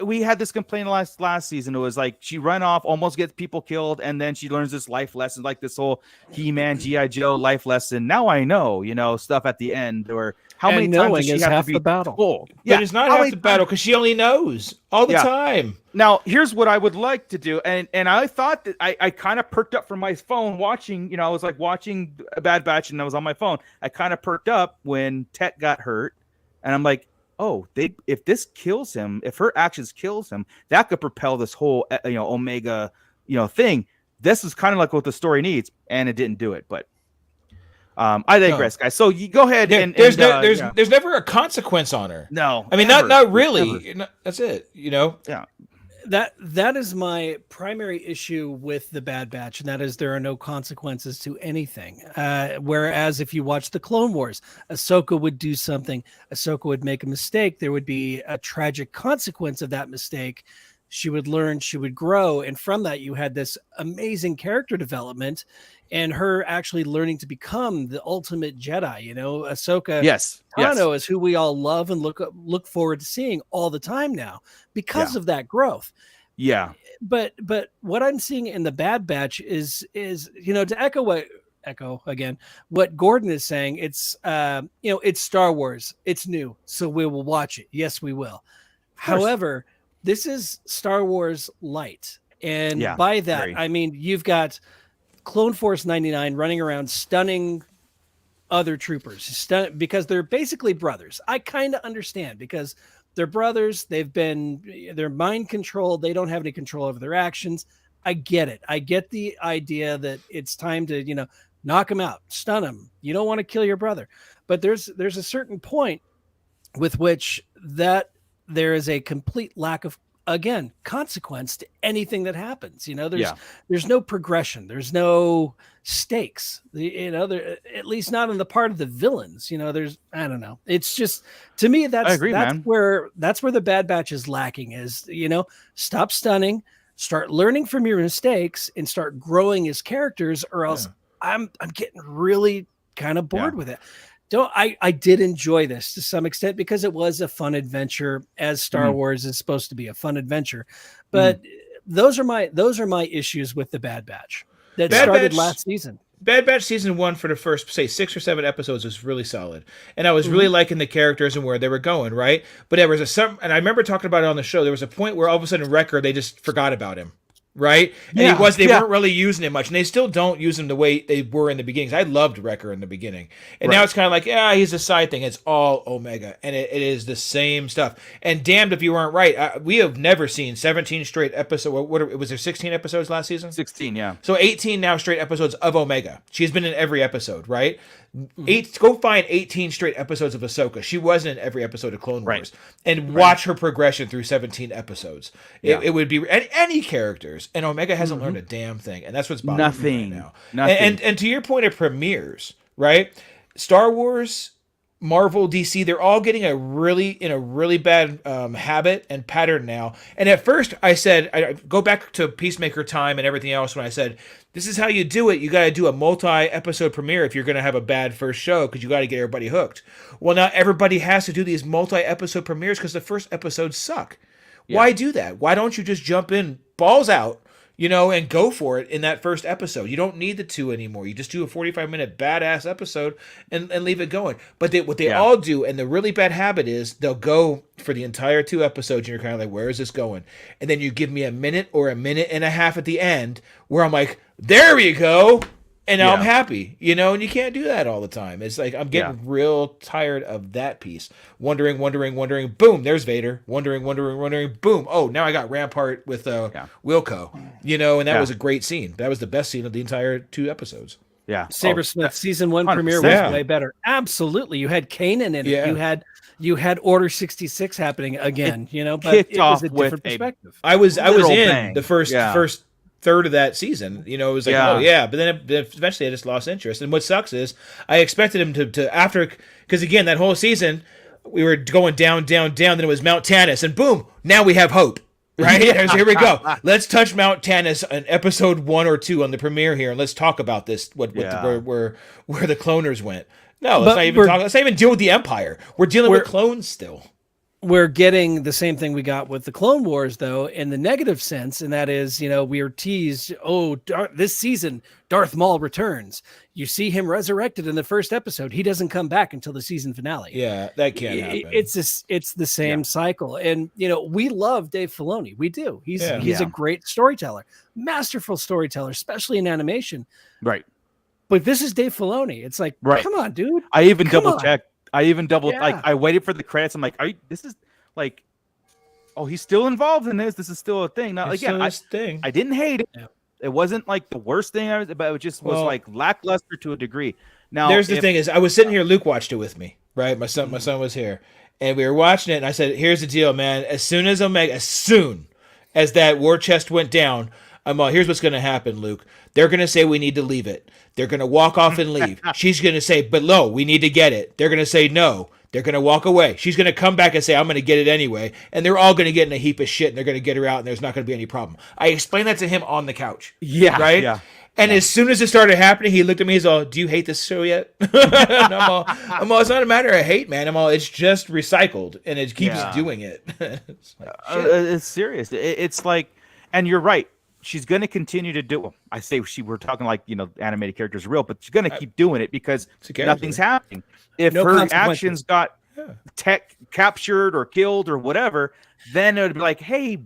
we had this complaint last season. It was like she run off, almost gets people killed, and then she learns this life lesson, like this whole He-Man, G.I. Joe life lesson. Now I know, stuff at the end, or how many times does she have to be the battle? Full? Yeah, but it's not half the battle because she only knows all the time. Now, here's what I would like to do, and I thought that I kind of perked up from my phone watching. I was like watching a Bad Batch, and I was on my phone. I kind of perked up when Tech got hurt, and I'm like, oh, if this kills him, if her actions kills him, that could propel this whole Omega thing. This is kind of like what the story needs, and it didn't do it. But I digress, guys. So you go ahead and there's never a consequence on her. No, I mean not really. That's it. Yeah. That is my primary issue with the Bad Batch, and that is there are no consequences to anything. Whereas if you watch the Clone Wars, Ahsoka would do something, Ahsoka would make a mistake, there would be a tragic consequence of that mistake. She would learn, she would grow, and from that you had this amazing character development and her actually learning to become the ultimate Jedi. Ahsoka Tano is who we all love and look forward to seeing all the time now because of that growth. Yeah. But what I'm seeing in the Bad Batch is to echo what echo again what Gordon is saying. It's it's Star Wars. It's new, so we will watch it. Yes, we will. However, this is Star Wars light, and by that I mean you've got Clone Force 99 running around stunning other troopers because they're basically brothers. I kind of understand because they're brothers. They're mind controlled. They don't have any control over their actions. I get it. I get the idea that it's time to, knock him out, stun him. You don't want to kill your brother, but there's a certain point with which that there is a complete lack of, again, consequence to anything that happens. There's no progression. There's no stakes, at least not on the part of the villains. I don't know. It's just, to me, that's where the Bad Batch is lacking is, stop stunning, start learning from your mistakes and start growing as characters, or else I'm getting really kind of bored with it. I did enjoy this to some extent because it was a fun adventure, as Star Wars is supposed to be a fun adventure. But those are my issues with the Bad Batch that started last season. Bad Batch season 1 for the first, say, 6 or 7 episodes was really solid. And I was really liking the characters and where they were going, right? But there was and I remember talking about it on the show, there was a point where all of a sudden Wrecker, they just forgot about him. Right? And they weren't really using him much. And they still don't use him the way they were in the beginnings. I loved Wrecker in the beginning. And now it's kind of like, he's a side thing. It's all Omega. And it is the same stuff. And damned if you weren't right. We have never seen 17 straight episodes. Was there 16 episodes last season? 16, yeah. So 18 now straight episodes of Omega. She's been in every episode, right? Go find 18 straight episodes of Ahsoka. She wasn't in every episode of Clone Wars. And watch her progression through 17 episodes. It would be any characters. And Omega hasn't learned a damn thing. And that's what's bothering me right now. Nothing. And to your point of premieres, right? Star Wars, Marvel, DC, they're all getting in a really bad habit and pattern now. And at first I said, I go back to Peacemaker time and everything else when I said, this is how you do it. You got to do a multi-episode premiere if you're going to have a bad first show because you got to get everybody hooked. Well, now everybody has to do these multi-episode premieres because the first episodes suck. Yeah. Why do that? Why don't you just jump in, balls out, and go for it in that first episode? You don't need the 2 anymore. You just do a 45-minute badass episode and leave it going. But what they all do, and the really bad habit is they'll go for the entire 2 episodes, and you're kind of like, where is this going? And then you give me a minute or a minute and a half at the end where I'm like, there we go. And now I'm happy, and you can't do that all the time. It's like I'm getting real tired of that piece. Wondering, boom, there's Vader. Wondering, boom. Oh, now I got Rampart with Wilco, and that was a great scene. That was the best scene of the entire 2 episodes. Yeah. Sabersmith season 1 premiere was way better. Absolutely. You had Kanan in it. You had Order 66 happening again, but it was a different perspective. I was in the first third of that season, it was like, but then eventually I just lost interest. And what sucks is I expected him to after, because again, that whole season we were going down, then it was Mount Tannis, and boom, now we have hope. Right? Here we go. Let's touch Mount Tannis in episode 1 or 2 on the premiere here, and let's talk about this, where the cloners went. No, let's not even deal with the Empire. We're dealing with clones still. We're getting the same thing we got with the Clone Wars, though, in the negative sense, and that is, we are teased, this season, Darth Maul returns. You see him resurrected in the first episode. He doesn't come back until the season finale. Yeah, that can't happen. It's the same cycle. And, we love Dave Filoni. We do. He's a great storyteller, masterful storyteller, especially in animation. Right. But this is Dave Filoni. It's like, come on, dude. I even double-checked. I waited for the credits. I'm like, this is like, he's still involved in this. This is still a thing. Now, again, I didn't hate it. Yeah. It wasn't like the worst thing, but it just was like lackluster to a degree. Now, there's the thing is, I was sitting here. Luke watched it with me, right? My son was here, and we were watching it. And I said, "Here's the deal, man. As soon as that war chest went down, here's what's going to happen, Luke. They're going to say we need to leave it. They're going to walk off and leave. She's going to say, but no, we need to get it. They're going to say no. They're going to walk away. She's going to come back and say, I'm going to get it anyway. And they're all going to get in a heap of shit, and they're going to get her out, and there's not going to be any problem." I explained that to him on the couch. Yeah. Right? Yeah. And as soon as it started happening, he looked at me. He's all, "Do you hate this show yet?" And I'm all, it's not a matter of hate, man. It's just recycled, and it keeps doing it. It's serious. It's like, and you're right. she's going to continue to do. Well, I say we're talking like animated characters are real, but she's going to keep doing it because nothing's happening. If her actions got tech captured or killed or whatever, then it would be like, hey,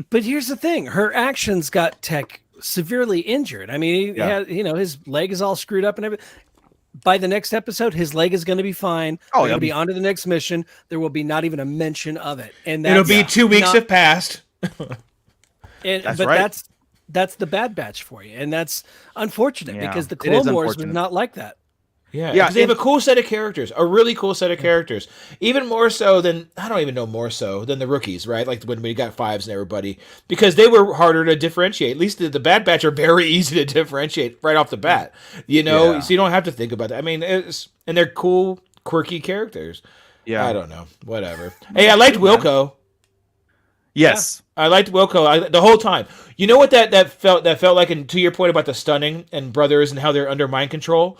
But here's the thing: her actions got Tech severely injured. I mean, he had, his leg is all screwed up and everything. By the next episode, his leg is going to be fine. Oh, he'll be on to the next mission. There will be not even a mention of it, and it'll be 2 weeks have passed. That's the Bad Batch for you, and that's unfortunate because the Clone Wars was not like that. Yeah, because they have a cool set of characters, a really cool set of characters. Even more so than, I don't even know more so than the rookies, right? Like when we got Fives and everybody, because they were harder to differentiate. At least the Bad Batch are very easy to differentiate right off the bat, so you don't have to think about that. I mean, and they're cool, quirky characters. Yeah, I don't know, whatever. Hey, I liked Wilco. Yes, I liked Wilco the whole time. You know what that felt like, and to your point about the stunning and brothers and how they're under mind control.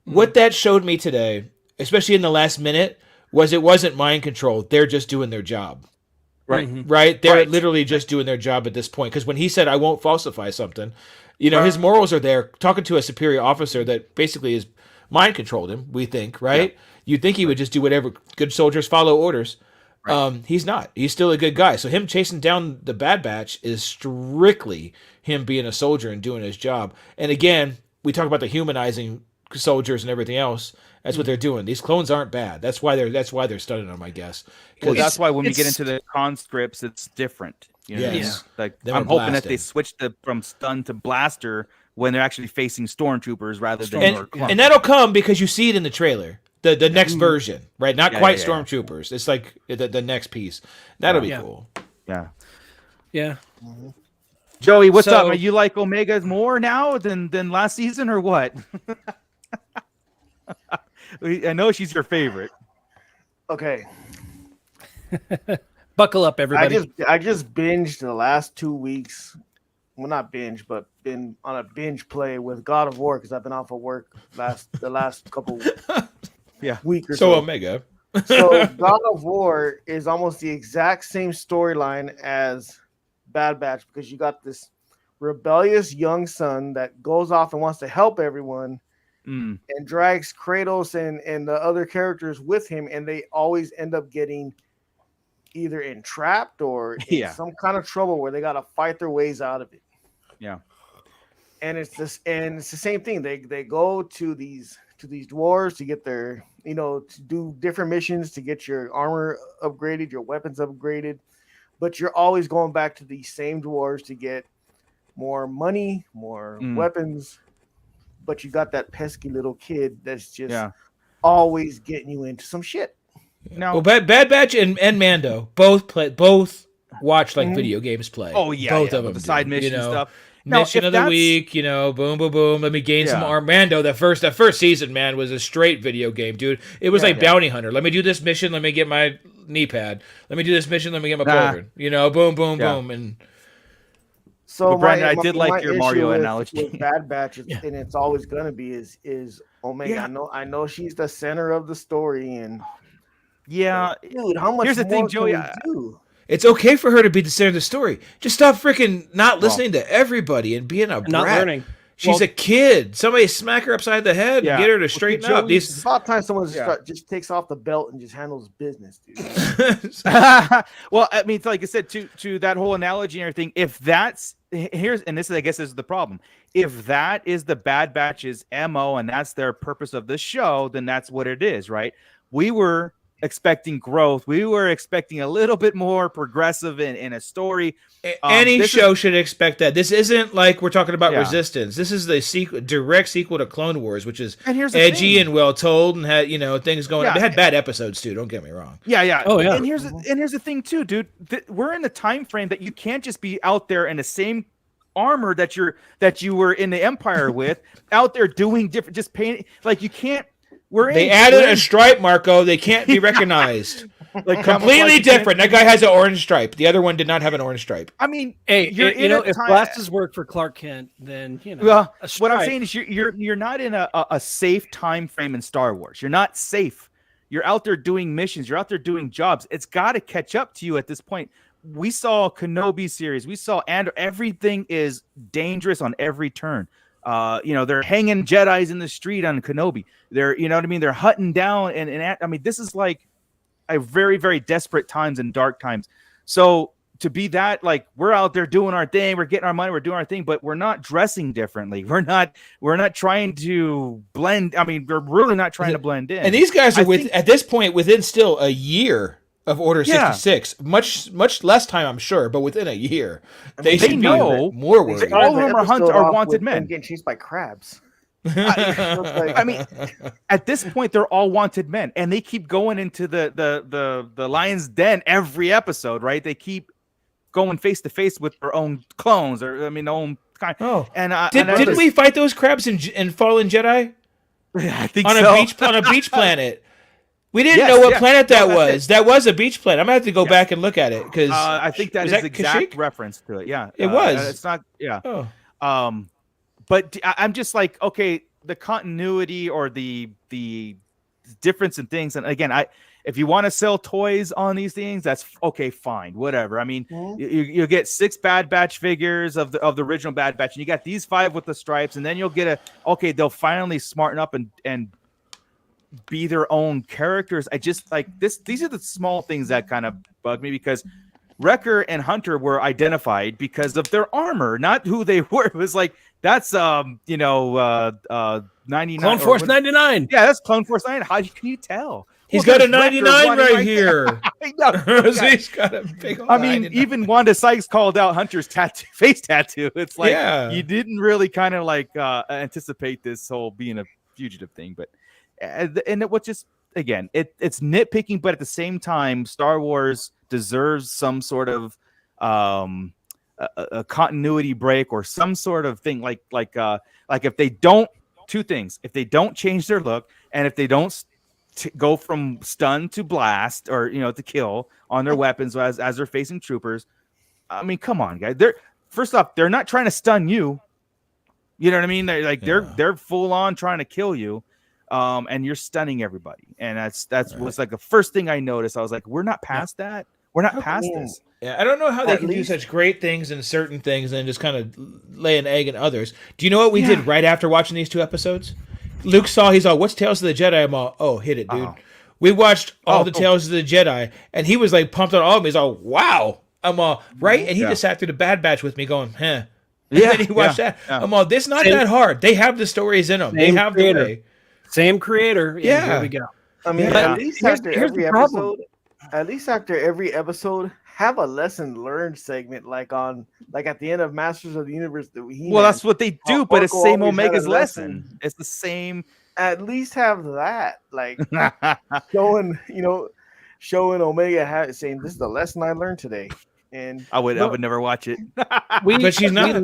What that showed me today, especially in the last minute, was it wasn't mind control. They're just doing their job. Right. Right? They're literally just doing their job at this point. Because when he said, I won't falsify something, his morals are there, talking to a superior officer that basically is mind controlled him, we think, right? Yeah. You'd think he would just do whatever. Good soldiers follow orders. Right. He's not. He's still a good guy. So him chasing down the Bad Batch is strictly him being a soldier and doing his job. And again, we talk about the humanizing soldiers and everything else. That's what they're doing. These clones aren't bad. That's why they're studying them, I guess. Well, that's why when we get into the conscripts, it's different. Like I'm hoping that they switch from stun to blaster when they're actually facing stormtroopers rather than and that'll come because you see it in the trailer. The next version, right? Not quite stormtroopers. It's like the next piece. That'll be cool. Yeah. Yeah. Mm-hmm. Joey, what's up? Are you like Omega more now than last season or what? I know she's your favorite. Okay. Buckle up, everybody. I just binged the last 2 weeks. Well, not binge, but been on a binge play with God of War because I've been off of work the last couple week or so. So Omega. So God of War is almost the exact same storyline as Bad Batch because you got this rebellious young son that goes off and wants to help everyone and drags Kratos and the other characters with him, and they always end up getting either entrapped or in some kind of trouble where they got to fight their ways out of it. Yeah. And it's the same thing. They go to these dwarves to get their, to do different missions to get your armor upgraded, your weapons upgraded, but you're always going back to these same dwarves to get more money, more weapons, but you got that pesky little kid that's just always getting you into some shit. Well, Bad Batch and Mando both watch like video games play. Oh yeah, both of them. The side mission stuff. Mission of the week, boom, boom, boom. Let me gain some arm. Mando, that first season, man, was a straight video game, dude. It was like Bounty Hunter. Let me do this mission. Let me get my knee pad. Let me do this mission. Let me get my cauldron. Boom, boom, boom, and. So, Brandon, I did like your Mario analogy. With Bad Batch, and it's always gonna be is Omega. Yeah. I know she's the center of the story, and dude, how much? Here's the thing, Joey. It's okay for her to be the center of the story. Just stop freaking not listening to everybody and being a brat. Not learning. She's a kid. Somebody smack her upside the head and get her to straighten up. It's about time someone just takes off the belt and just handles business, dude. Well, I mean, like I said, to that whole analogy and everything, if that's I guess is the problem. If that is the Bad Batch's MO and that's their purpose of the show, then that's what it is, right? We were expecting growth. We were expecting a little bit more progressive in a story. Any show should expect that. This isn't like we're talking about Resistance. This is the direct sequel to Clone Wars, which is edgy and well told and had things going on. They had bad episodes too. Don't get me wrong. Yeah. Oh yeah. And here's the thing too, dude. We're in a time frame that you can't just be out there in the same armor that you were in the Empire with, out there doing different, just painting. Like you can't. They added a stripe, Marco. They can't be recognized. Like completely different. That guy has an orange stripe. The other one did not have an orange stripe. I mean, hey, if glasses work for Clark Kent, then Well, what I'm saying is you're not in a safe time frame in Star Wars. You're not safe. You're out there doing missions. You're out there doing jobs. It's got to catch up to you at this point. we saw Kenobi series, we saw and everything is dangerous on every turn. They're hanging Jedis in the street on Kenobi. They're, you know what I mean? They're hunting down and I mean, this is like a very, very desperate times and dark times. So to be that, like, we're out there doing our thing, we're getting our money, we're doing our thing, but we're not dressing differently. We're not trying to blend. I mean, we're really not trying to blend in. And these guys are at this point within still a year of Order 66. Much less time, I'm sure, but within a year, they should know more worried. All of them are wanted men. Getting chased by crabs. I mean, at this point, they're all wanted men, and they keep going into the lion's den every episode, right? They keep going face to face with their own clones, or I mean, their own kind. Oh, and didn't we fight those crabs in Fallen Jedi? I think on a beach planet. We didn't know what planet that was. That was a beach planet. I'm gonna have to go back and look at it because I think that is exact Kashyyyk? Reference to it. Yeah, it was. It's not. Yeah. Oh. But I'm just like, okay, the continuity or the difference in things, and again, if you want to sell toys on these things, that's okay, fine, whatever. I mean, you get 6 Bad Batch figures of the original Bad Batch, and you got these 5 with the stripes, and then you'll get they'll finally smarten up and be their own characters. I just like this. These are the small things that kind of bug me because Wrecker and Hunter were identified because of their armor, not who they were. It was like, that's 99 Clone Force 99. Yeah, that's Clone Force 99. How can you tell? He's got a 99 right here. I know. He's got a big old I mean, 99. even Wanda Sykes called out Hunter's face tattoo. It's like, you didn't really kind of like anticipate this whole being a fugitive thing, but and it was just, again, it's nitpicking, but at the same time, Star Wars deserves some sort of a continuity break or some sort of thing, like if they don't, 2 things: if they don't change their look, and if they don't go from stun to blast or to kill on their weapons as they're facing troopers. I mean, come on, guys. First off, they're not trying to stun you. You know what I mean? They're like they're full on trying to kill you. And you're stunning everybody, and that's was like the first thing I noticed. I was like, we're not past that. We're not past this. Yeah, I don't know how they can do such great things in certain things and then just kind of lay an egg in others. Do you know what we did right after watching these 2 episodes? Luke saw, he's all, "What's Tales of the Jedi?" I'm all, "Oh, hit it, dude." We watched all the Tales of the Jedi, and he was like pumped on all of them. He's all, "Wow." I'm all, right? And he just sat through the Bad Batch with me going, "Huh." And then he watched that. I'm all, "This not that hard. They have the stories in them. They have the way." Same creator. Yeah. Here we go. I mean, at least after every episode, have a lesson learned segment, like at the end of Masters of the Universe. That's what they do, but it's the same Omega's lesson. It's the same. At least have that, like showing Omega saying, "This is the lesson I learned today." And I would never watch it. But she's not.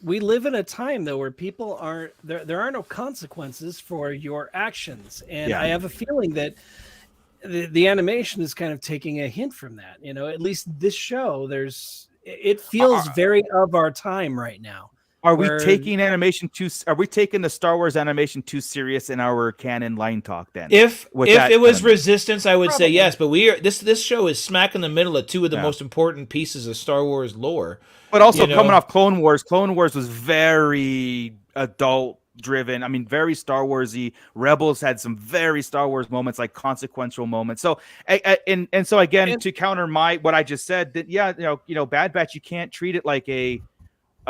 We live in a time though where people aren't there are no consequences for your actions, and I have a feeling that the animation is kind of taking a hint from that. At least this show, it feels very of our time right now. Are we taking the Star Wars animation too serious in our canon line talk then? If it was Resistance, I would say yes, but this show is smack in the middle of 2 of the most important pieces of Star Wars lore. But also coming off Clone Wars was very adult driven. I mean, very Star Warsy. Rebels had some very Star Wars moments, like consequential moments. So, and so again, to counter what I just said, that Bad Batch, you can't treat it like a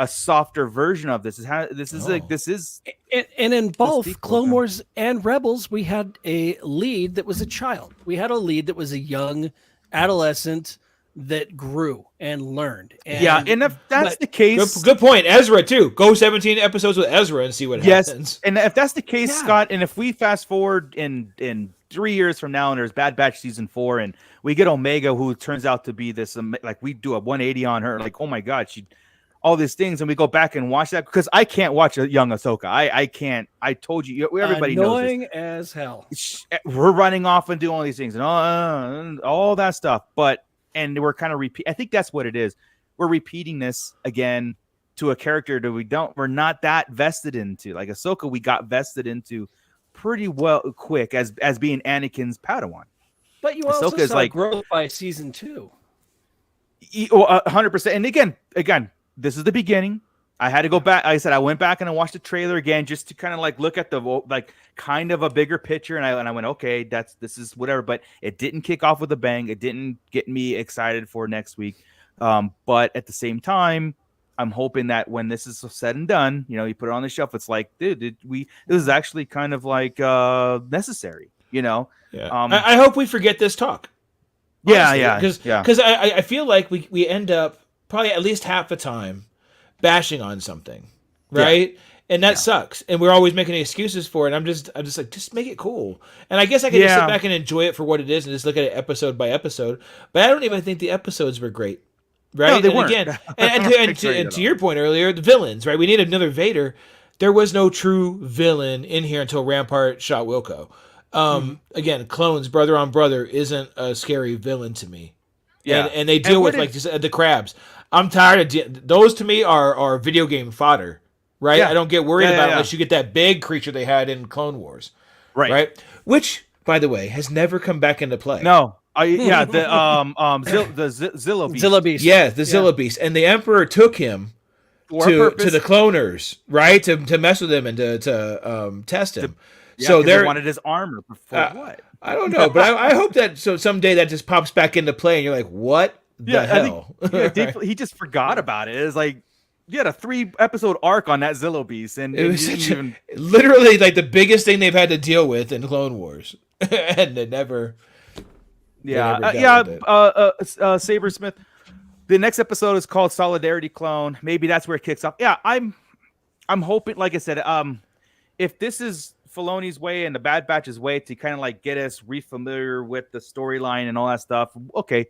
softer version of this. And in both Clone Wars and Rebels, we had a lead that was a child. We had a lead that was a young adolescent that grew and learned. And if that's the case, good point. Ezra too. Go 17 episodes with Ezra and see what happens. And if that's the case, Scott, and if we fast forward in 3 years from now and there's Bad Batch season 4 and we get Omega, who turns out to be this, like, we do a 180 on her, like, oh my God, all these things, and we go back and watch that, because I can't watch a young Ahsoka. I can't. I told you, everybody annoying knows this. As hell. We're running off and doing all these things and all that stuff, and we're kind of I think that's what it is. We're repeating this again to a character that we're not that vested into. Like Ahsoka, we got vested into pretty well quick as being Anakin's Padawan. But you also saw growth by season 2. 100%. And again, this is the beginning. I had to go back. Like I said, I went back and I watched the trailer again just to kind of like look at the like kind of a bigger picture. And I went, okay, this is whatever. But it didn't kick off with a bang. It didn't get me excited for next week. But at the same time, I'm hoping that when this is said and done, you put it on the shelf. It's like, dude, this is actually kind of like necessary. Yeah. I hope we forget this talk. Honestly, Yeah. Because I feel like we end up probably at least half the time bashing on something, right? Yeah. And that sucks. And we're always making excuses for it. I'm just like, just make it cool. And I guess I can just sit back and enjoy it for what it is and just look at it episode by episode. But I don't even think the episodes were great, right? No, they and weren't. Again, and to your point earlier, the villains, right? We need another Vader. There was no true villain in here until Rampart shot Wilco. Again, clones, brother on brother, isn't a scary villain to me. Yeah, and they deal with like the crabs. I'm tired of those. To me, are video game fodder, right? I don't get worried about it unless you get that big creature they had in Clone Wars, right? Which, by the way, has never come back into play. No, the Zilla Beast. Zilla Beast. Yeah, the Zilla Beast, and the Emperor took him to the cloners, right? To mess with him and to test him. So they wanted his armor for what? I don't know, but I hope that someday that just pops back into play, and you're like, what the hell? I think, he just forgot about it. It's like you had a 3-episode arc on that Zillo Beast, and it was literally like the biggest thing they've had to deal with in Clone Wars, and they never. Sabersmith. The next episode is called Solidarity Clone. Maybe that's where it kicks off. Yeah, I'm hoping, like I said, if this is Filoni's way and the Bad Batch's way to kind of like get us re-familiar with the storyline and all that stuff. Okay,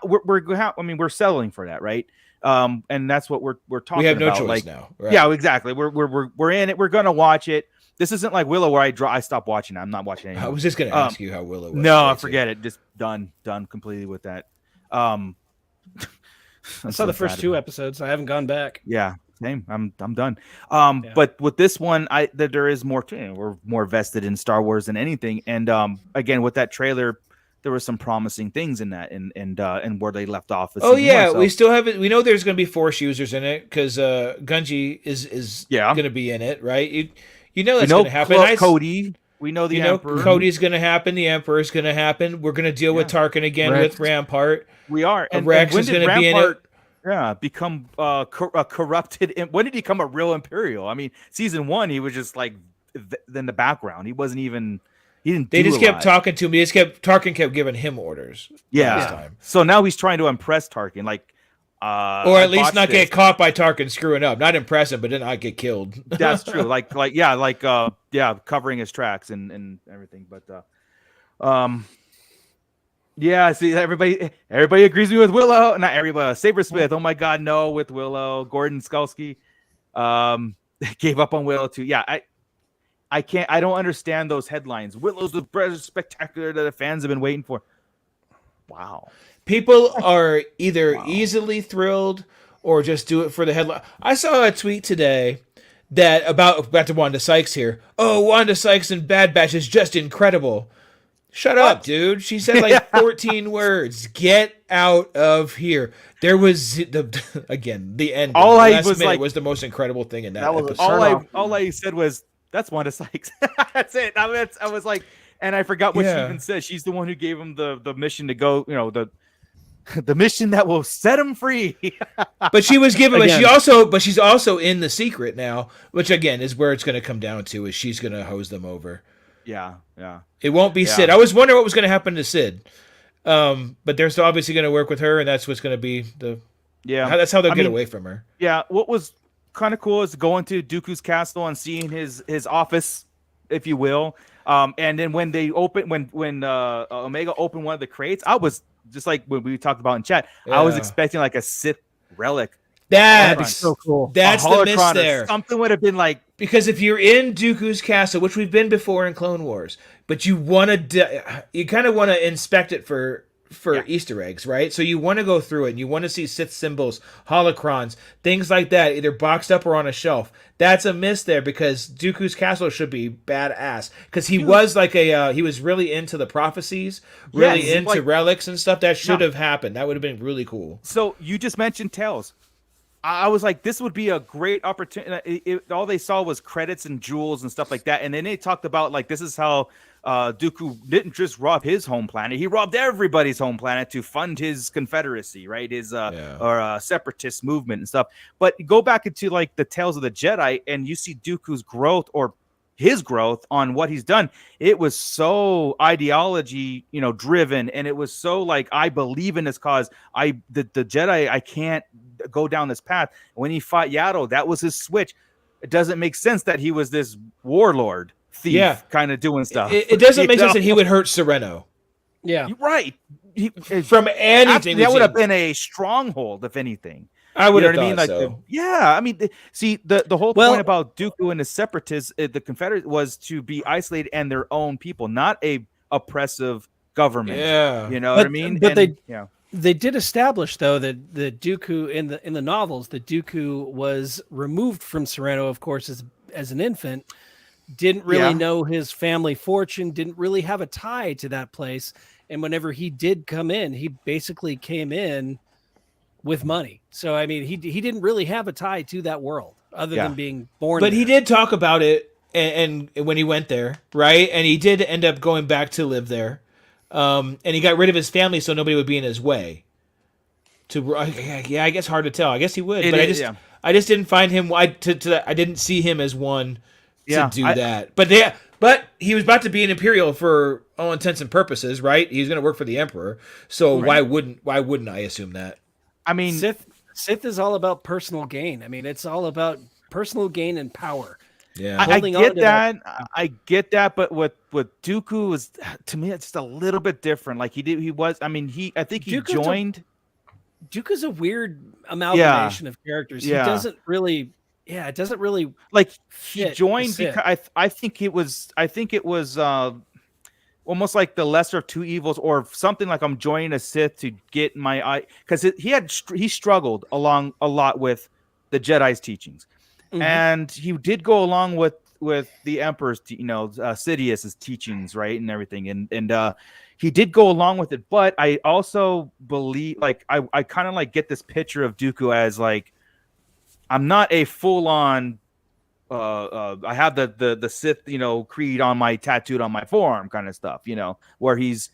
we're settling for that, right? And that's what we're talking about. We have no choice like, now. Right? Yeah, exactly. We're in it. We're gonna watch it. This isn't like Willow where I stopped watching it. I'm not watching it anymore. I was just gonna ask you how Willow was. No, forget it. Just done completely with that. I saw the first 2 episodes. I haven't gone back. Yeah. Same. I'm done. But with this one, there is more. We're more vested in Star Wars than anything. And again, with that trailer, there were some promising things in that, and where they left off. We still have it. We know there's going to be Force users in it because Gunji is going to be in it, right? You know that's going to happen. Cody. We know the Emperor. Cody's going to happen. The Emperor is going to happen. We're going to deal with Tarkin again with Rampart. We are. And Rex is going to be in it. Yeah, become corrupted. When did he become a real Imperial? I mean, season 1, he was just like in the background. He wasn't even. He didn't. They just kept talking to him. Tarkin kept giving him orders. Yeah. So now he's trying to impress Tarkin, like, or at least not get caught by Tarkin screwing up. Not impress him, but then not get killed. That's true. Covering his tracks and everything. But yeah, see, everybody agrees with Willow. Not everybody. Sabersmith, oh my God, no, with Willow. Gordon Skulski gave up on Willow too. Yeah, I can't. I don't understand those headlines. Willow's the spectacular that the fans have been waiting for. Wow. People are either easily thrilled or just do it for the headline. I saw a tweet today that about back to Wanda Sykes here. Oh, Wanda Sykes and Bad Batch is just incredible. Shut up, dude. She said like 14 words. Get out of here. There was the end. All I last was minute like was the most incredible thing in that episode. All I said was, that's Wanda Sykes. That's it. I was like, and I forgot what she even said. She's the one who gave him the mission to go, the mission that will set him free. But she was given, but she's also in the secret now, which again is where it's going to come down to, is she's going to hose them over. Yeah. It won't be Sid. I was wondering what was going to happen to Sid. But they're still obviously going to work with her, and that's what's going to be that's how they'll get away from her. Yeah. What was kind of cool is going to Dooku's castle and seeing his office, if you will. And then when they when Omega opened one of the crates, I was just like when we talked about in chat, I was expecting like a Sith relic. That'd be so cool. That's the miss there. Something would have been like, because if you're in Dooku's castle, which we've been before in Clone Wars, but you kind of want to inspect it for for Easter eggs, right? So you want to go through it and you want to see Sith symbols, holocrons, things like that, either boxed up or on a shelf. That's a miss there because Dooku's castle should be badass because he was like he was really into the prophecies, really into relics and stuff. That should have happened. That would have been really cool. So you just mentioned Tales. I was like, this would be a great opportunity. All they saw was credits and jewels and stuff like that. And then they talked about like, this is how Dooku didn't just rob his home planet. He robbed everybody's home planet to fund his confederacy, right? His separatist movement and stuff. But go back into like the Tales of the Jedi and you see Dooku's growth or his growth on what he's done. It was so ideology, driven. And it was so like, I believe in this cause. The Jedi, I can't go down this path. When he fought Yaddle, that was his switch. It doesn't make sense that he was this warlord thief kind of doing stuff. It doesn't make sense that he would hurt Sereno. Yeah. Right. From anything. That would have been a stronghold, if anything. I would have thought mean? Like, so. The whole point about Dooku and the Separatists, the Confederates, was to be isolated and their own people, not a oppressive government. Yeah, you know what I mean. But they did establish though that the Dooku in the novels, the Dooku was removed from Sereno, of course, as an infant. Didn't really know his family fortune. Didn't really have a tie to that place. And whenever he did come in, he basically came in with money. So I mean, he didn't really have a tie to that world other than being born. But there. he did talk about it, and when he went there, right? And he did end up going back to live there, and he got rid of his family so nobody would be in his way. I guess hard to tell. I guess he would, I just didn't find him. I didn't see him as one to do that. But he was about to be an Imperial for all intents and purposes, right? He's going to work for the Emperor, so why wouldn't I assume that? I mean, Sith is all about personal gain. I mean, it's all about personal gain and power. Yeah, I get that, but with Dooku was, to me, it's just a little bit different. Like I think he joined. Dooku's a weird amalgamation of characters. He doesn't really. Yeah, it doesn't really like he joined because I think it was almost like the lesser of two evils or something, like I'm joining a Sith to get my eye, because he struggled along a lot with the Jedi's teachings, and he did go along with the Emperor's Sidious's teachings, right, and everything, and he did go along with it. But I also believe, like, I kind of like get this picture of Dooku as like, I'm not a full on. I have the Sith, creed on my tattooed on my forearm kind of stuff, where he's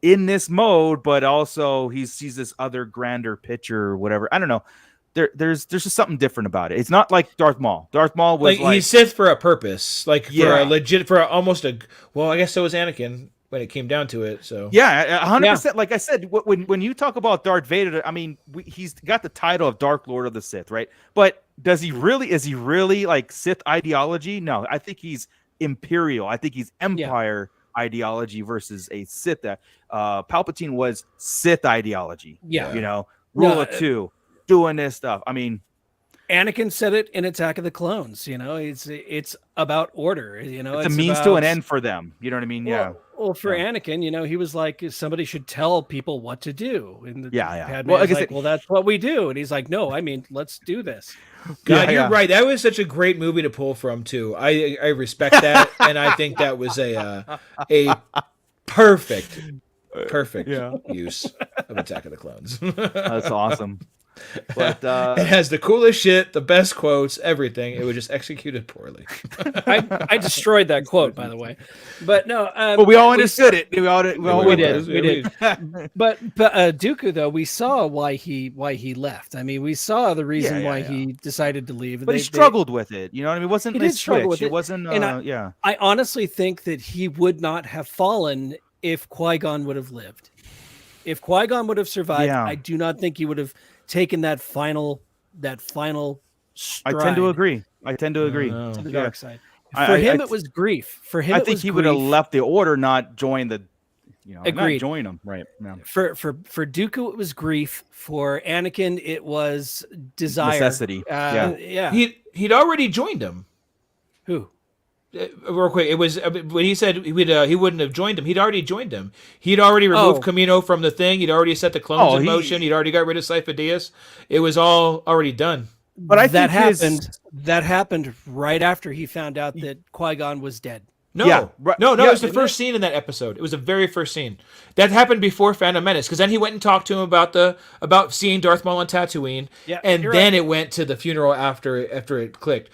in this mode, but also he sees this other grander picture or whatever. I don't know. There's just something different about it. It's not like Darth Maul. Darth Maul was like he's Sith for a purpose, like for a legit, well, I guess so was Anakin when it came down to it. So 100%. Like I said, when you talk about Darth Vader, I mean, he's got the title of Dark Lord of the Sith, right? But is he really like Sith ideology? No, I think he's Imperial. I think he's Empire ideology versus a Sith. Palpatine was Sith ideology. Rule of two, doing this stuff. I mean, Anakin said it in Attack of the Clones. It's about order. It's a means to an end for them. You know what I mean? Well, for Anakin, he was like, somebody should tell people what to do. And Padme well, was like, well, that's what we do. And he's like, no, I mean, let's do this. God, you're right. That was such a great movie to pull from too. I respect that, and I think that was a perfect use of Attack of the Clones. That's awesome. But it has the coolest shit, the best quotes, everything. It was just executed poorly. I destroyed that quote, by the way. But no, but we all understood it. We did. But Dooku, though, we saw why he left. I mean, we saw the reason why he decided to leave. But he struggled with it. You know what I mean? It wasn't he did struggle with it. It wasn't. I honestly think that he would not have fallen if Qui-Gon would have lived. If Qui-Gon would have survived, I do not think he would have taken that final stride. I tend to agree. To the dark side. For him, it was grief. For him, I think he would have left the Order, not joined the. Agreed. Not join them, right? Yeah. For Dooku, it was grief. For Anakin, it was desire, necessity. Yeah. He'd already joined him. Who? real quick, it was when he said he wouldn't have joined him. He'd already joined him. He'd already removed Camino from the thing. He'd already set the clones in motion. He'd already got rid of Sifo-Dyas. It was all already done. But I think that happened right after he found out that Qui-Gon was dead. No, it was the first scene in that episode. It was the very first scene. That happened before Phantom Menace, because then he went and talked to him about seeing Darth Maul on Tatooine, and then it went to the funeral after it clicked,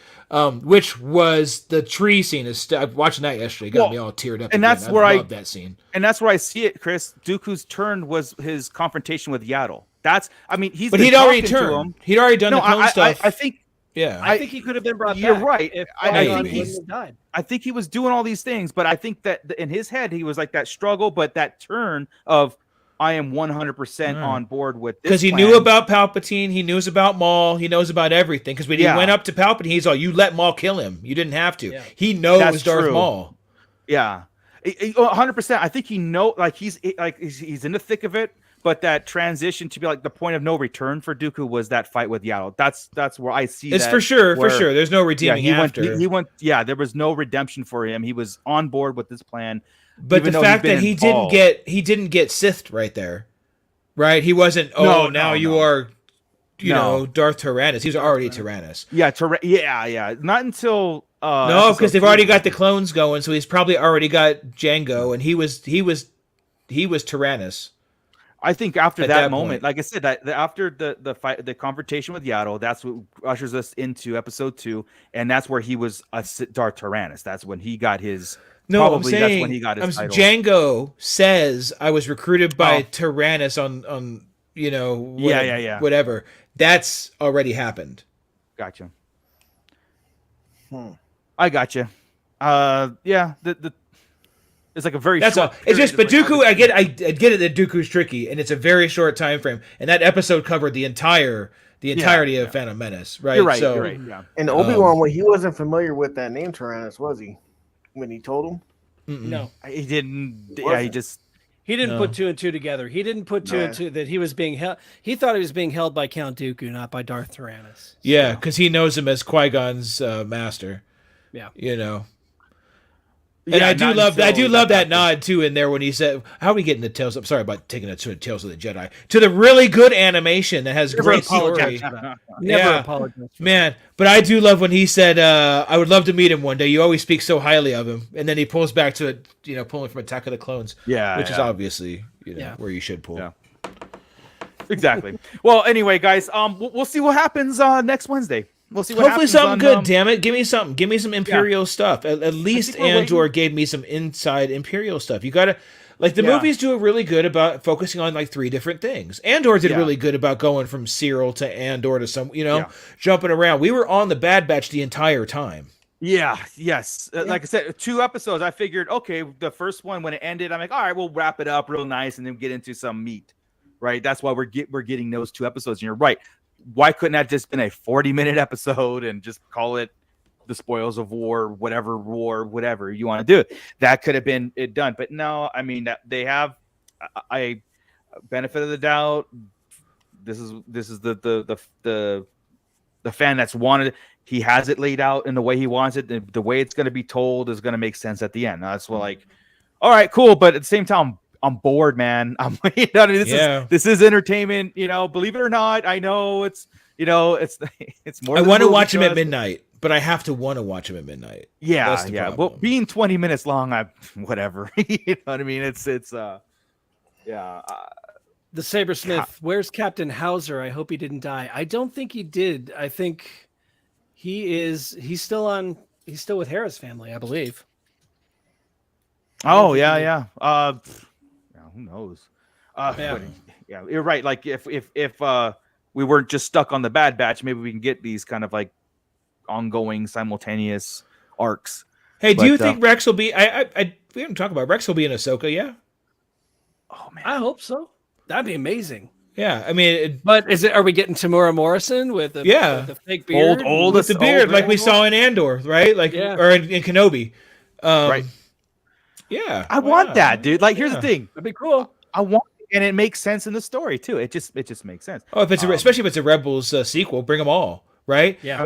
which was the tree scene. Watching that yesterday got me all teared up. And that's where I love that scene. And that's where I see it, Chris. Dooku's turn was his confrontation with Yaddle. But he'd already turned. He'd already done the clone stuff. I think. Yeah, I think he could have been brought back. You're right. If I think he was doing all these things, but I think that in his head he was like that struggle, but that turn of I am 100% on board with this. Because he knew about Palpatine, he knows about Maul, he knows about everything. Because when he went up to Palpatine, he's all, "You let Maul kill him. You didn't have to." Yeah. He knows Darth Maul. Yeah, 100%. I think he he's in the thick of it. But that transition to be like the point of no return for Dooku was that fight with Yaddle. That's where I see it's for sure. There's no redeeming after. He went. There was no redemption for him. He was on board with this plan. But the fact that he didn't get Sithed right there, right? He wasn't. You are, Darth Tyrannus. He was already Tyrannus. Yeah. Not until no, because they've already got the clones going, so he's probably already got Jango, and he was Tyrannus. I think after that moment, like I said, that after the fight, the confrontation with Yaddle, that's what ushers us into episode 2, and that's where he was a Darth Tyrannus. That's when he got his. That's when he got his title. Jango says, "I was recruited by Tyrannus on whatever." That's already happened. Gotcha. I gotcha. It's like a very. That's all. It's just, but Dooku. I get it that Dooku's tricky, and it's a very short time frame. And that episode covered the entirety of Phantom Menace, right? You're right. Yeah. And Obi-Wan, he wasn't familiar with that name Tyrannus, was he? When he told him, no, he didn't. Yeah, he didn't put 2 and 2 together. He didn't put 2 and 2 that he was being held. He thought he was being held by Count Dooku, not by Darth Tyrannus. Yeah, because he knows him as Qui-Gon's master. Yeah, And I do love that nod too in there when he said, "How are we getting the Tales?" I'm sorry about taking it to the Tales of the Jedi, to the really good animation that has great story. Never apologize, man. But I do love when he said, "I would love to meet him one day. You always speak so highly of him," and then he pulls back to it, pulling from Attack of the Clones, which is obviously where you should pull. Yeah. Exactly. Well, anyway, guys, we'll see what happens next Wednesday. We'll see what Hopefully happens something good, damn it. Give me something. Give me some Imperial stuff. At least Andor gave me some inside Imperial stuff. You gotta movies do really good about focusing on 3 different things. Andor did really good about going from Cyril to Andor to some, jumping around. We were on the Bad Batch the entire time. Yeah, yes. Like I said, 2 episodes, I figured, okay, the first one, when it ended, I'm like, all right, we'll wrap it up real nice and then get into some meat, right? That's why we're getting those 2 episodes. And you're right. Why couldn't that just been a 40-minute episode and just call it the spoils of war, whatever you want to do? That could have been it done. But no, I mean, that they have a benefit of the doubt. This is the fan that's wanted. He has it laid out in the way he wants it. The way it's going to be told is going to make sense at the end. That's what all right, cool. But at the same time, I'm bored, man. This is entertainment, believe it or not. I know it's more. I want to watch him at midnight, but I have to want to watch him at midnight. Yeah. Well, being 20 minutes long, whatever. You know what I mean? The Sabersmith, where's Captain Hauser? I hope he didn't die. I don't think he did. I think he's still with Hera's family, I believe. Oh, yeah. Who knows? You're right. Like if we weren't just stuck on the Bad Batch, maybe we can get these kind of ongoing, simultaneous arcs. Hey, do you think Rex will be? We haven't talked about Rex will be in Ahsoka. Yeah. Oh man, I hope so. That'd be amazing. Yeah, I mean, but are we getting Tamura Morrison with the fake beard, old with the beard, like we saw in Andor, right? Or in Kenobi, right? Yeah, I want that, dude. Here's the thing. That'd be cool. I want, and it makes sense in the story too. It just makes sense. Oh, especially if it's a Rebels sequel, bring them all. right? Yeah.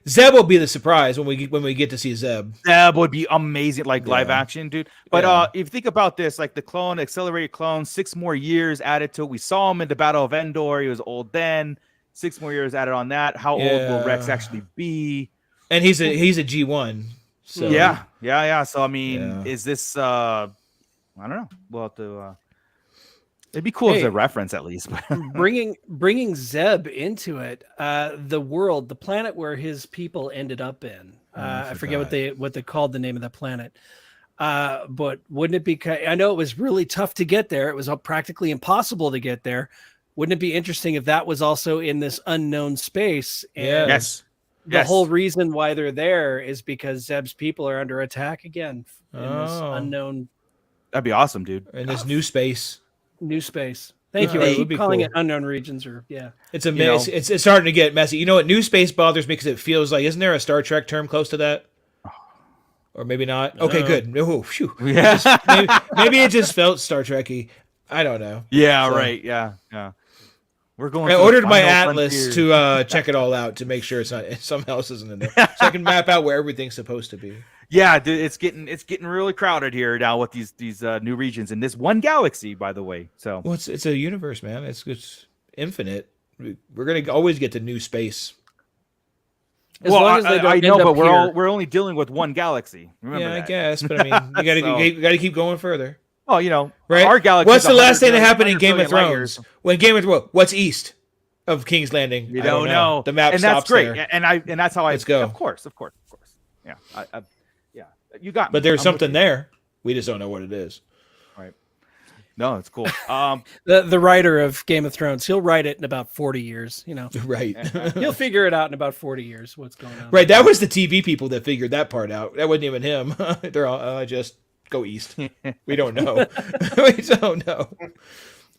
Zeb will be the surprise when we get to see Zeb. That would be amazing, like Yeah. live action, dude. But Yeah. if you think about this, like the clone, accelerated clone, 6 more years added to it. We saw him in the Battle of Endor. He was old then. 6 more years added on that. How old will Rex actually be? And he's a G1. So Yeah. So I mean, Yeah. is this? I don't know. We'll have to. It'd be cool as a reference at least. bringing Zeb into it, the planet where his people ended up in. I forget what they called the name of the planet. But wouldn't it be? I know it was really tough to get there. It was practically impossible to get there. Wouldn't it be interesting if that was also in this unknown space? And Yes. The whole reason why they're there is because Zeb's people are under attack again in this unknown. That'd be awesome, dude. in this new space. New space. Thank you. It I would keep be calling cool. it unknown regions, or It's a mess. It's starting to get messy. You know what? New space bothers me because it feels like, isn't there a Star Trek term close to that? Or maybe not. Okay, good. Oh, phew. Yeah. Maybe it just felt Star Trek-y. I don't know. Yeah. So- Right. Yeah. We're going. I to the ordered my final atlas frontier. to check it all out to make sure it's not something else isn't in there, so I can map out where everything's supposed to be. Yeah, dude, it's getting really crowded here now with these new regions in this one galaxy, by the way. So Well, it's a universe, man. It's infinite. We're gonna always get to new space. as long as they don't I end know, up but here. we're only dealing with one galaxy. Remember Yeah, I that. guess, but I mean, you gotta keep going further, Well, you know, right? our galaxy. What's the last thing that happened in Game of Thrones? When Game of Thrones, what's east of King's Landing? You I don't know. The map and stops that's great. there. And that's how Let's go. Of course. Yeah, yeah. You got me. But there's I'm with something you. there. We just don't know what it is. No, it's cool. The writer of Game of Thrones, he'll write it in about 40 years. Right. He'll figure it out in about 40 years. What's going on? Right. That was the TV people that figured that part out. That wasn't even him. They're all just go east. We don't know. We don't know.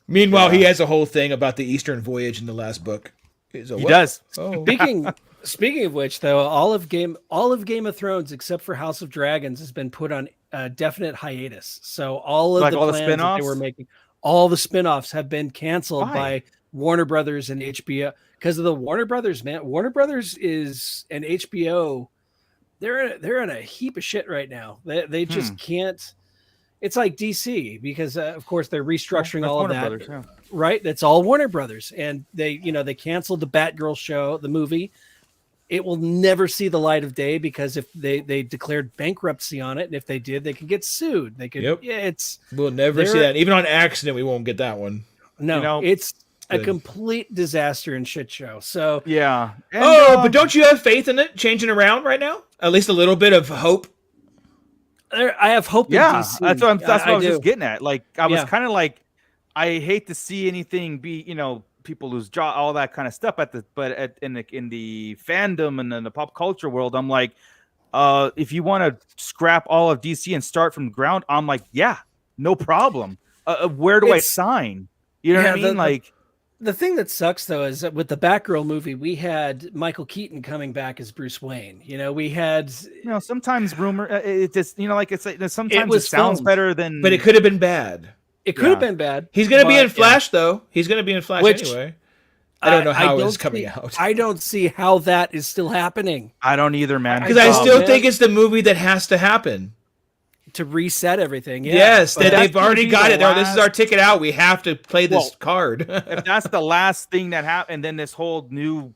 Meanwhile, he has a whole thing about the Eastern Voyage in the last book. He does. Oh. Speaking of which, though, all of Game of Thrones, except for House of Dragons, has been put on a definite hiatus. So all of Like the all the plans that they spin-offs? were making, all the spin-offs have been canceled Why? by Warner Brothers and HBO because of the Warner Brothers, man. Warner Brothers is and HBO. They're in a heap of shit right now. They just can't. It's like DC because of course they're restructuring all of Warner that. Brothers, yeah. Right? That's all Warner Brothers, and they canceled the Batgirl show, the movie. It will never see the light of day because if they declared bankruptcy on it, and if they did, they could get sued. They could. Yep. Yeah, We'll never see that. Even on accident, we won't get that one. no. It's a good. complete disaster and shit show. So Yeah. And, But don't you have faith in it changing around right now? At least a little bit of hope. I have hope. yeah, in DC. that's what I was do. just getting at. Like I was Yeah. kind of like, I hate to see anything be, people lose job, all that kind of stuff in the fandom and in the pop culture world, I'm like, if you want to scrap all of DC and start from the ground, I'm like, yeah, no problem. Where do I sign? You know what I mean? The thing that sucks though is that with the Batgirl movie, we had Michael Keaton coming back as Bruce Wayne. We had sometimes rumor it just sometimes it was sounds filmed. better than. But it could have been bad. it could have been bad. He's going to be but, in Flash, though. He's going to be in Flash Which- anyway. I don't know how don't it's coming see- out. I don't see how that is still happening I don't either, man. Because I still man. think it's the movie that has to happen. to reset everything. Yeah, Yes, but that that's they've already gonna be got the it there. This is last- our ticket out. We have to play this Well, card. if that's the last thing that happened, then this whole new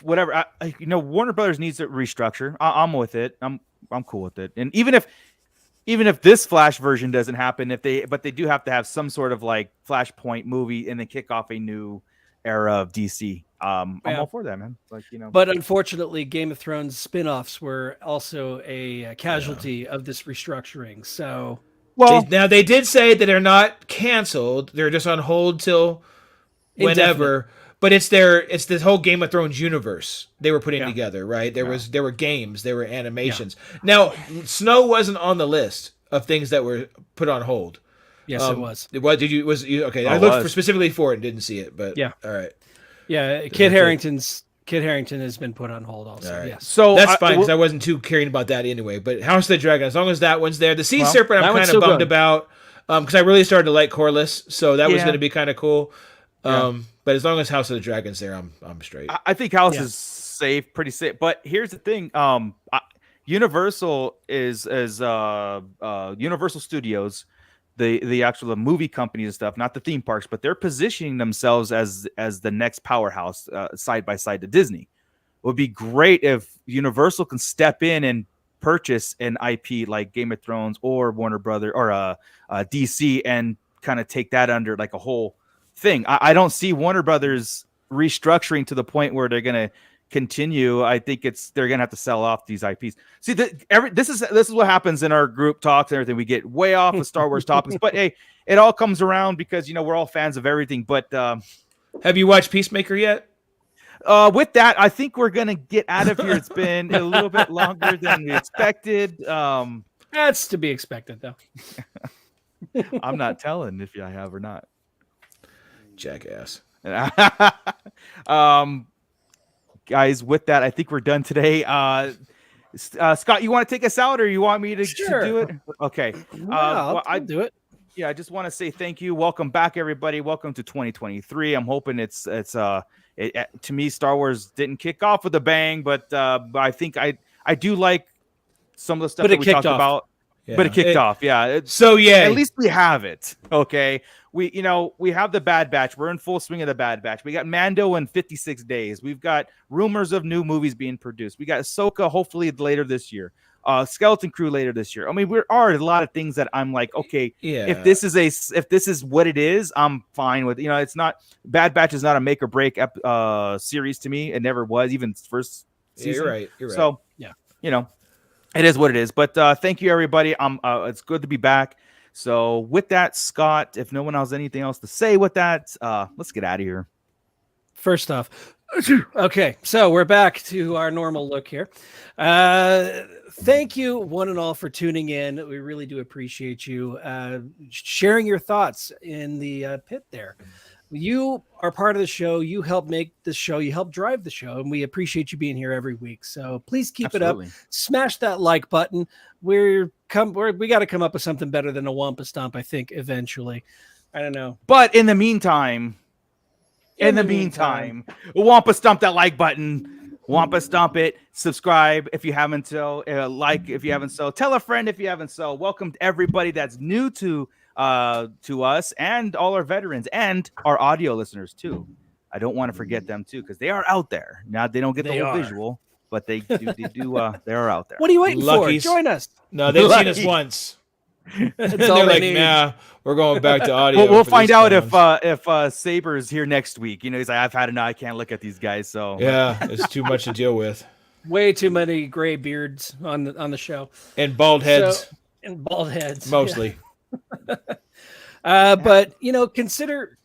whatever, Warner Brothers needs to restructure. I'm with it. I'm cool with it. And even if this Flash version doesn't happen, but they do have to have some sort of like Flashpoint movie and then kick off a new era of DC. I'm all for that, man. But unfortunately, Game of Thrones spin-offs were also a casualty of this restructuring. So Now they did say that they're not canceled. They're just on hold till whenever. But it's this whole Game of Thrones universe they were putting together, right? There were games, there were animations. Now, Snow wasn't on the list of things that were put on hold. yes, it was. What did you okay? I It looked was. specifically for it and didn't see it, but Yeah. all right. Yeah, Kit Harington has been put on hold also. All right. Yes. So That's fine because I wasn't too caring about that anyway. But House of the Dragon, as long as that one's there, the Sea Serpent, that I'm one's kind of still bummed going. about because I really started to like Corliss, so that was going to be kind of cool. But as long as House of the Dragon's there, I'm straight. I think House is safe, pretty safe. But here's the thing: Universal is Universal Studios, the actual movie companies and stuff, not the theme parks, but they're positioning themselves as the next powerhouse, side by side to Disney. It would be great if Universal can step in and purchase an IP like Game of Thrones or Warner Brother or DC and kind of take that under like a whole thing. I don't see Warner Brothers restructuring to the point where they're going to continue. I think they're going to have to sell off these IPs. See, this is what happens in our group talks and everything. We get way off of Star Wars topics, but hey, it all comes around because we're all fans of everything. But have you watched Peacemaker yet? With that, I think we're gonna get out of here. It's been a little bit longer than we expected. That's to be expected, though. I'm not telling if I have or not. Jackass. Guys, with that, I think we're done today. Scott, you want to take us out, or you want me to do it? Okay. I'll do it. Yeah, I just want to say thank you. Welcome back, everybody. Welcome to 2023. I'm hoping it's to me, Star Wars didn't kick off with a bang, but I think I do like some of the stuff that we talked about. Yeah. But it kicked off, yeah. At least we have it. Okay, we have the Bad Batch. We're in full swing of the Bad Batch. We got Mando in 56 days. We've got rumors of new movies being produced. We got Ahsoka hopefully later this year. Skeleton Crew later this year. I mean, there are a lot of things that I'm like, okay, if this is what it is, I'm fine with. It's not Bad Batch is not a make or break series to me. It never was, even first season. You're right. So it is what it is. But thank you, everybody. It's good to be back. So with that, Scott, if no one has anything else to say with that, let's get out of here. First off, okay, so we're back to our normal look here. Thank you, one and all, for tuning in. We really do appreciate you sharing your thoughts in the pit there. You are part of the show. You help make the show. You help drive the show, and we appreciate you being here every week. So please keep it up. Smash that like button. We got to come up with something better than a Wampa Stomp, I think, eventually. I don't know. But in the meantime, Wampa Stomp that like button. Wampa Stomp it. Subscribe if you haven't so. Like if you haven't so. Tell a friend if you haven't so. Welcome to everybody that's new to us and all our veterans and our audio listeners too. I don't want to forget them too because they are out there. Now they don't get the whole visual, but they do. They are out there. What are you waiting for? Join us. No, they've seen us once. They're like, nah, we're going back to audio. We'll find out if Saber's here next week. He's like, I've had enough. I can't look at these guys. So yeah, it's too much to deal with. Way too many gray beards on the show and bald heads. Yeah. Mostly. But consider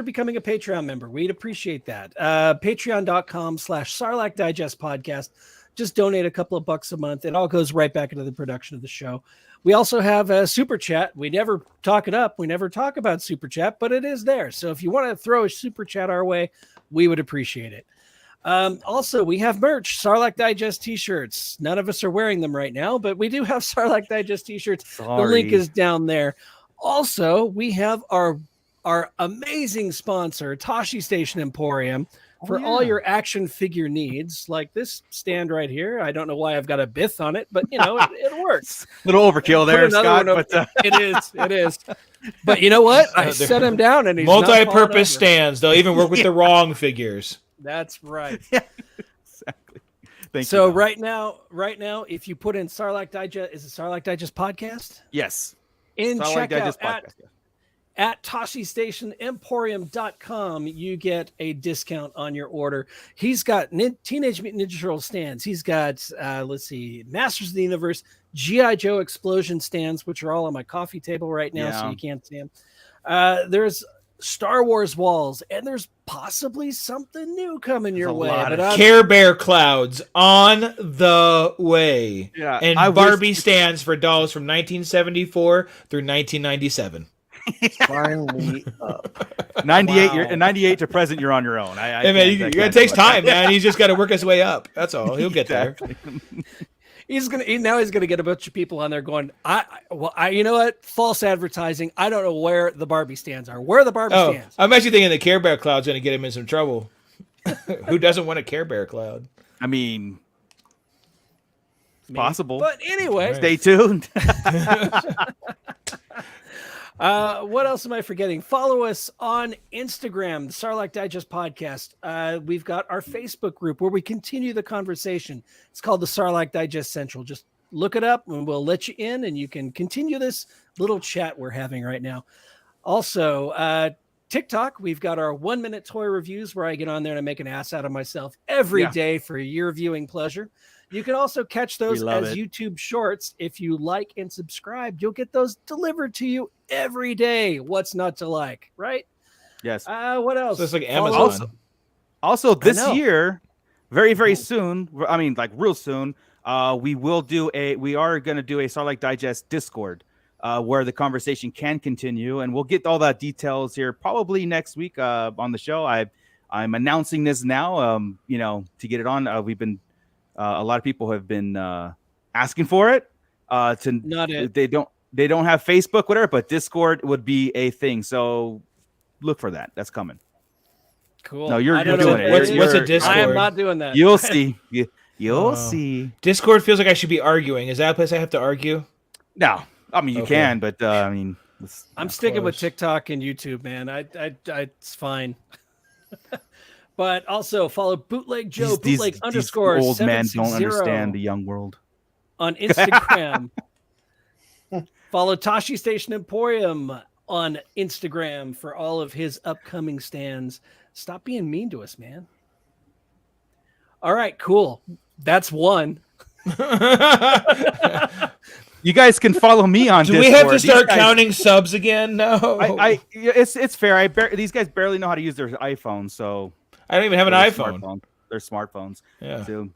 becoming a Patreon member. We'd appreciate that. Patreon.com/Sarlacc Digest Podcast. Just donate a couple of bucks a month. It all goes right back into the production of the show. We also have a super chat. We never talk it up. We never talk about super chat, but it is there. So if you want to throw a super chat our way, we would appreciate it. Also, we have merch, Sarlacc Digest t-shirts. None of us are wearing them right now, but we do have Sarlacc Digest t-shirts. The link is down there. Also, we have our amazing sponsor, Tashi Station Emporium, for all your action figure needs, like this stand right here. I don't know why I've got a Bith on it, but it works. Little overkill there, Scott. But it is. But you know what? I set him down, and he's multi-purpose stands. They'll even work with the wrong figures. That's right. Yeah, exactly. Thank you. So right now, if you put in Sarlacc Digest, is it Sarlacc Digest Podcast? Yes. In checkout at ToshiStationEmporium.com, you get a discount on your order. He's got Teenage Mutant Ninja Turtle stands. He's got, Masters of the Universe, G.I. Joe Explosion stands, which are all on my coffee table right now, so you can't see them. There's Star Wars walls, and there's possibly something new coming your way. Care Bear clouds on the way. Yeah, and Barbie stands for dolls from 1974 through 1997. Finally up. 98 to present, you're on your own. It takes time, man. He's just got to work his way up. That's all. He'll get there. He's gonna get a bunch of people on there going, you know what? False advertising. I don't know where the Barbie stands are. Where are the Barbie stands? I'm actually thinking the Care Bear cloud's gonna get him in some trouble. Who doesn't want a Care Bear cloud? I mean, it's possible. But anyway, Right. Stay tuned. what else am I forgetting? Follow us on Instagram, the Sarlacc Digest Podcast. We've got our Facebook group where we continue the conversation. It's called the Sarlacc Digest Central. Just look it up and we'll let you in and you can continue this little chat we're having right now. Also, TikTok, we've got our 1-minute toy reviews where I get on there and I make an ass out of myself every day for your viewing pleasure. You can also catch those as YouTube shorts. If you like and subscribe, you'll get those delivered to you every day. What's not to like, right? Yes. What else? So it's like Amazon. Also, this year, very, very soon, I mean, like real soon, we are going to do a Starlight Digest Discord where the conversation can continue. And we'll get all the details here probably next week on the show. I'm announcing this now, to get it on. We've been, a lot of people have been asking for it. They don't have Facebook, whatever, but Discord would be a thing. So look for that. That's coming. Cool. No, you're doing it. What's a Discord? I am not doing that. You'll see. You'll see. Discord feels like I should be arguing. Is that a place I have to argue? No, I mean you can, but I mean, I'm sticking with TikTok and YouTube, man. It's fine. But also follow Bootleg Joe, bootleg _ old men don't 760 understand the young world on Instagram. Follow Tashi Station Emporium on Instagram for all of his upcoming stands. Stop being mean to us, man. All right, cool. That's one. You guys can follow me on Do Discord. we have to start counting subs again? No. It's fair. These guys barely know how to use their iPhone, so I don't even have an iPhone. They're smartphones. Yeah. So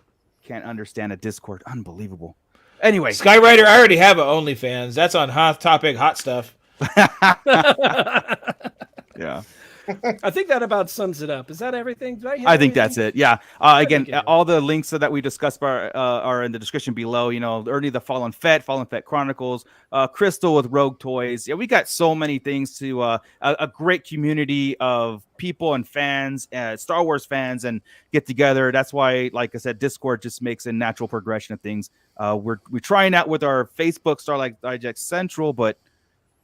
can't understand a Discord. Unbelievable. Anyway, Skywriter, I already have an OnlyFans. That's on Hot Topic, Hot Stuff. Yeah. I think that about sums it up. Is that everything? I think that's it. Yeah. Again, think it is. all the links that we discussed are in the description below. Ernie the Fallen Fett Chronicles, Crystal with Rogue Toys. Yeah, we got so many things to a great community of people and fans, Star Wars fans, and get together. That's why, like I said, Discord just makes a natural progression of things. We're trying out with our Facebook Starlight Digest Central, but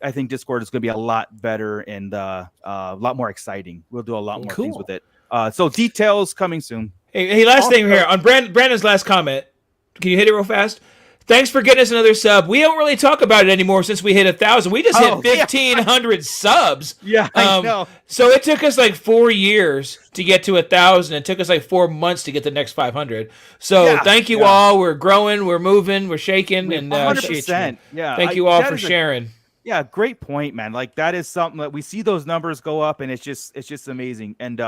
I think Discord is going to be a lot better and a lot more exciting. We'll do a lot more things with it. So details coming soon. Hey, last thing here on Brandon's last comment. Can you hit it real fast? Thanks for getting us another sub. We don't really talk about it anymore since we hit 1,000. We just hit 1,500 subs. Yeah, I know. So it took us like 4 years to get to 1,000. It took us like 4 months to get the next 500. So thank you all. We're growing. We're moving. We're shaking. And 100%. Yeah. Thank you all for sharing. Yeah, great point, man. Like that is something that we see those numbers go up, and it's just amazing. And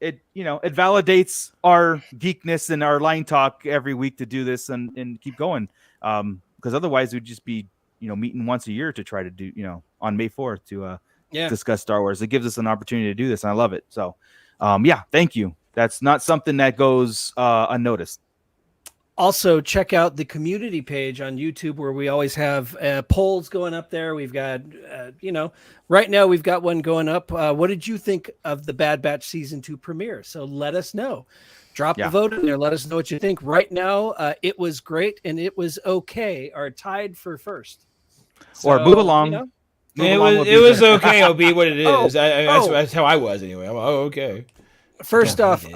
it validates our geekness and our line talk every week to do this and keep going. Because otherwise we'd just be meeting once a year to try to do on May 4th to discuss Star Wars. It gives us an opportunity to do this, and I love it. So thank you. That's not something that goes unnoticed. Also, check out the community page on YouTube where we always have polls going up there. We've got, right now we've got one going up. What did you think of the Bad Batch Season 2 premiere? So let us know. Drop the vote in there. Let us know what you think. Right now, It Was Great and It Was Okay are tied for first. So, or move along. It was okay. It'll be what it is. That's how I was anyway. I'm okay. First off,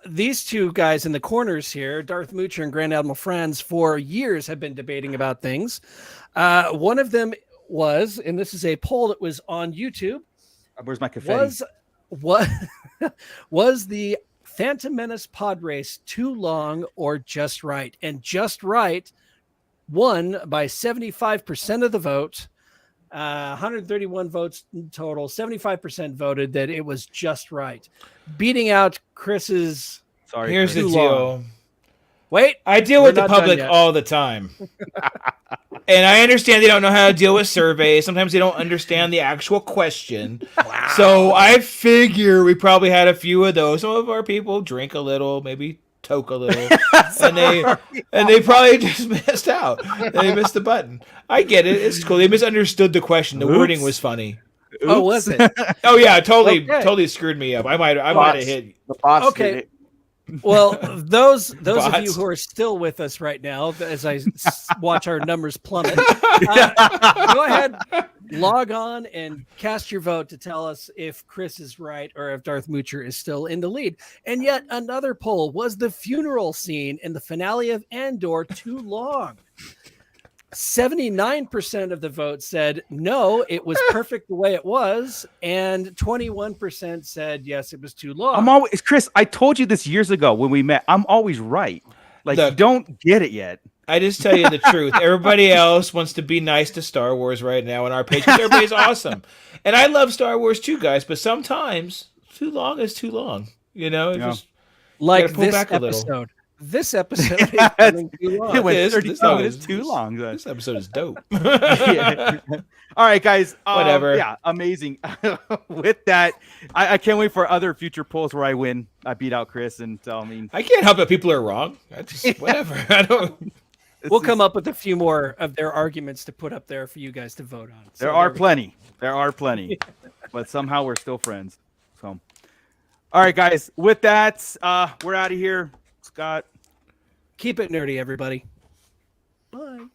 these two guys in the corners here, Darth Moocher and Grand Admiral Franz, for years have been debating about things. One of them was, and this is a poll that was on YouTube. Where's my confetti? Was the Phantom Menace pod race too long or just right? And just right won by 75% of the vote. 131 votes in total. 75% voted that it was just right, beating out Chris's. Sorry, here's the deal. Wait, I deal with the public all the time, and I understand they don't know how to deal with surveys. Sometimes they don't understand the actual question. Wow. So I figure we probably had a few of those. Some of our people drink a little, maybe toke a little, and they probably just missed out. They missed the button. I get it. It's cool. They misunderstood the question. The wording was funny. Oops. Oh, was it? Oh yeah, totally screwed me up. I might have hit. The bots did it. Well, those of you Bots. who are still with us right now, as I watch our numbers plummet, go ahead, log on and cast your vote to tell us if Chris is right or if Darth Moocher is still in the lead. And yet another poll: was the funeral scene in the finale of Andor too long? 79% of the vote said no, it was perfect the way it was, and 21% said yes, it was too long. I'm always Chris. I told you this years ago when we met. I'm always right. Like, Look, you don't get it yet. I just tell you the truth. Everybody else wants to be nice to Star Wars right now on our page because everybody's awesome. And I love Star Wars too, guys, but sometimes too long is too long. You know, just like pull this back a little. episode. This episode is running too long. It went This- 30 this- minutes this- too long. This episode is dope. Yeah. All right, guys. Whatever. Yeah, amazing. With that, I can't wait for other future polls where I win. I beat out Chris, and I mean, I can't help that people are wrong. I just whatever. I don't. We'll come up with a few more of their arguments to put up there for you guys to vote on. So There are plenty. There are plenty. But somehow we're still friends. So, all right, guys. With that, we're out of here. Scott. keep it nerdy, everybody. Bye.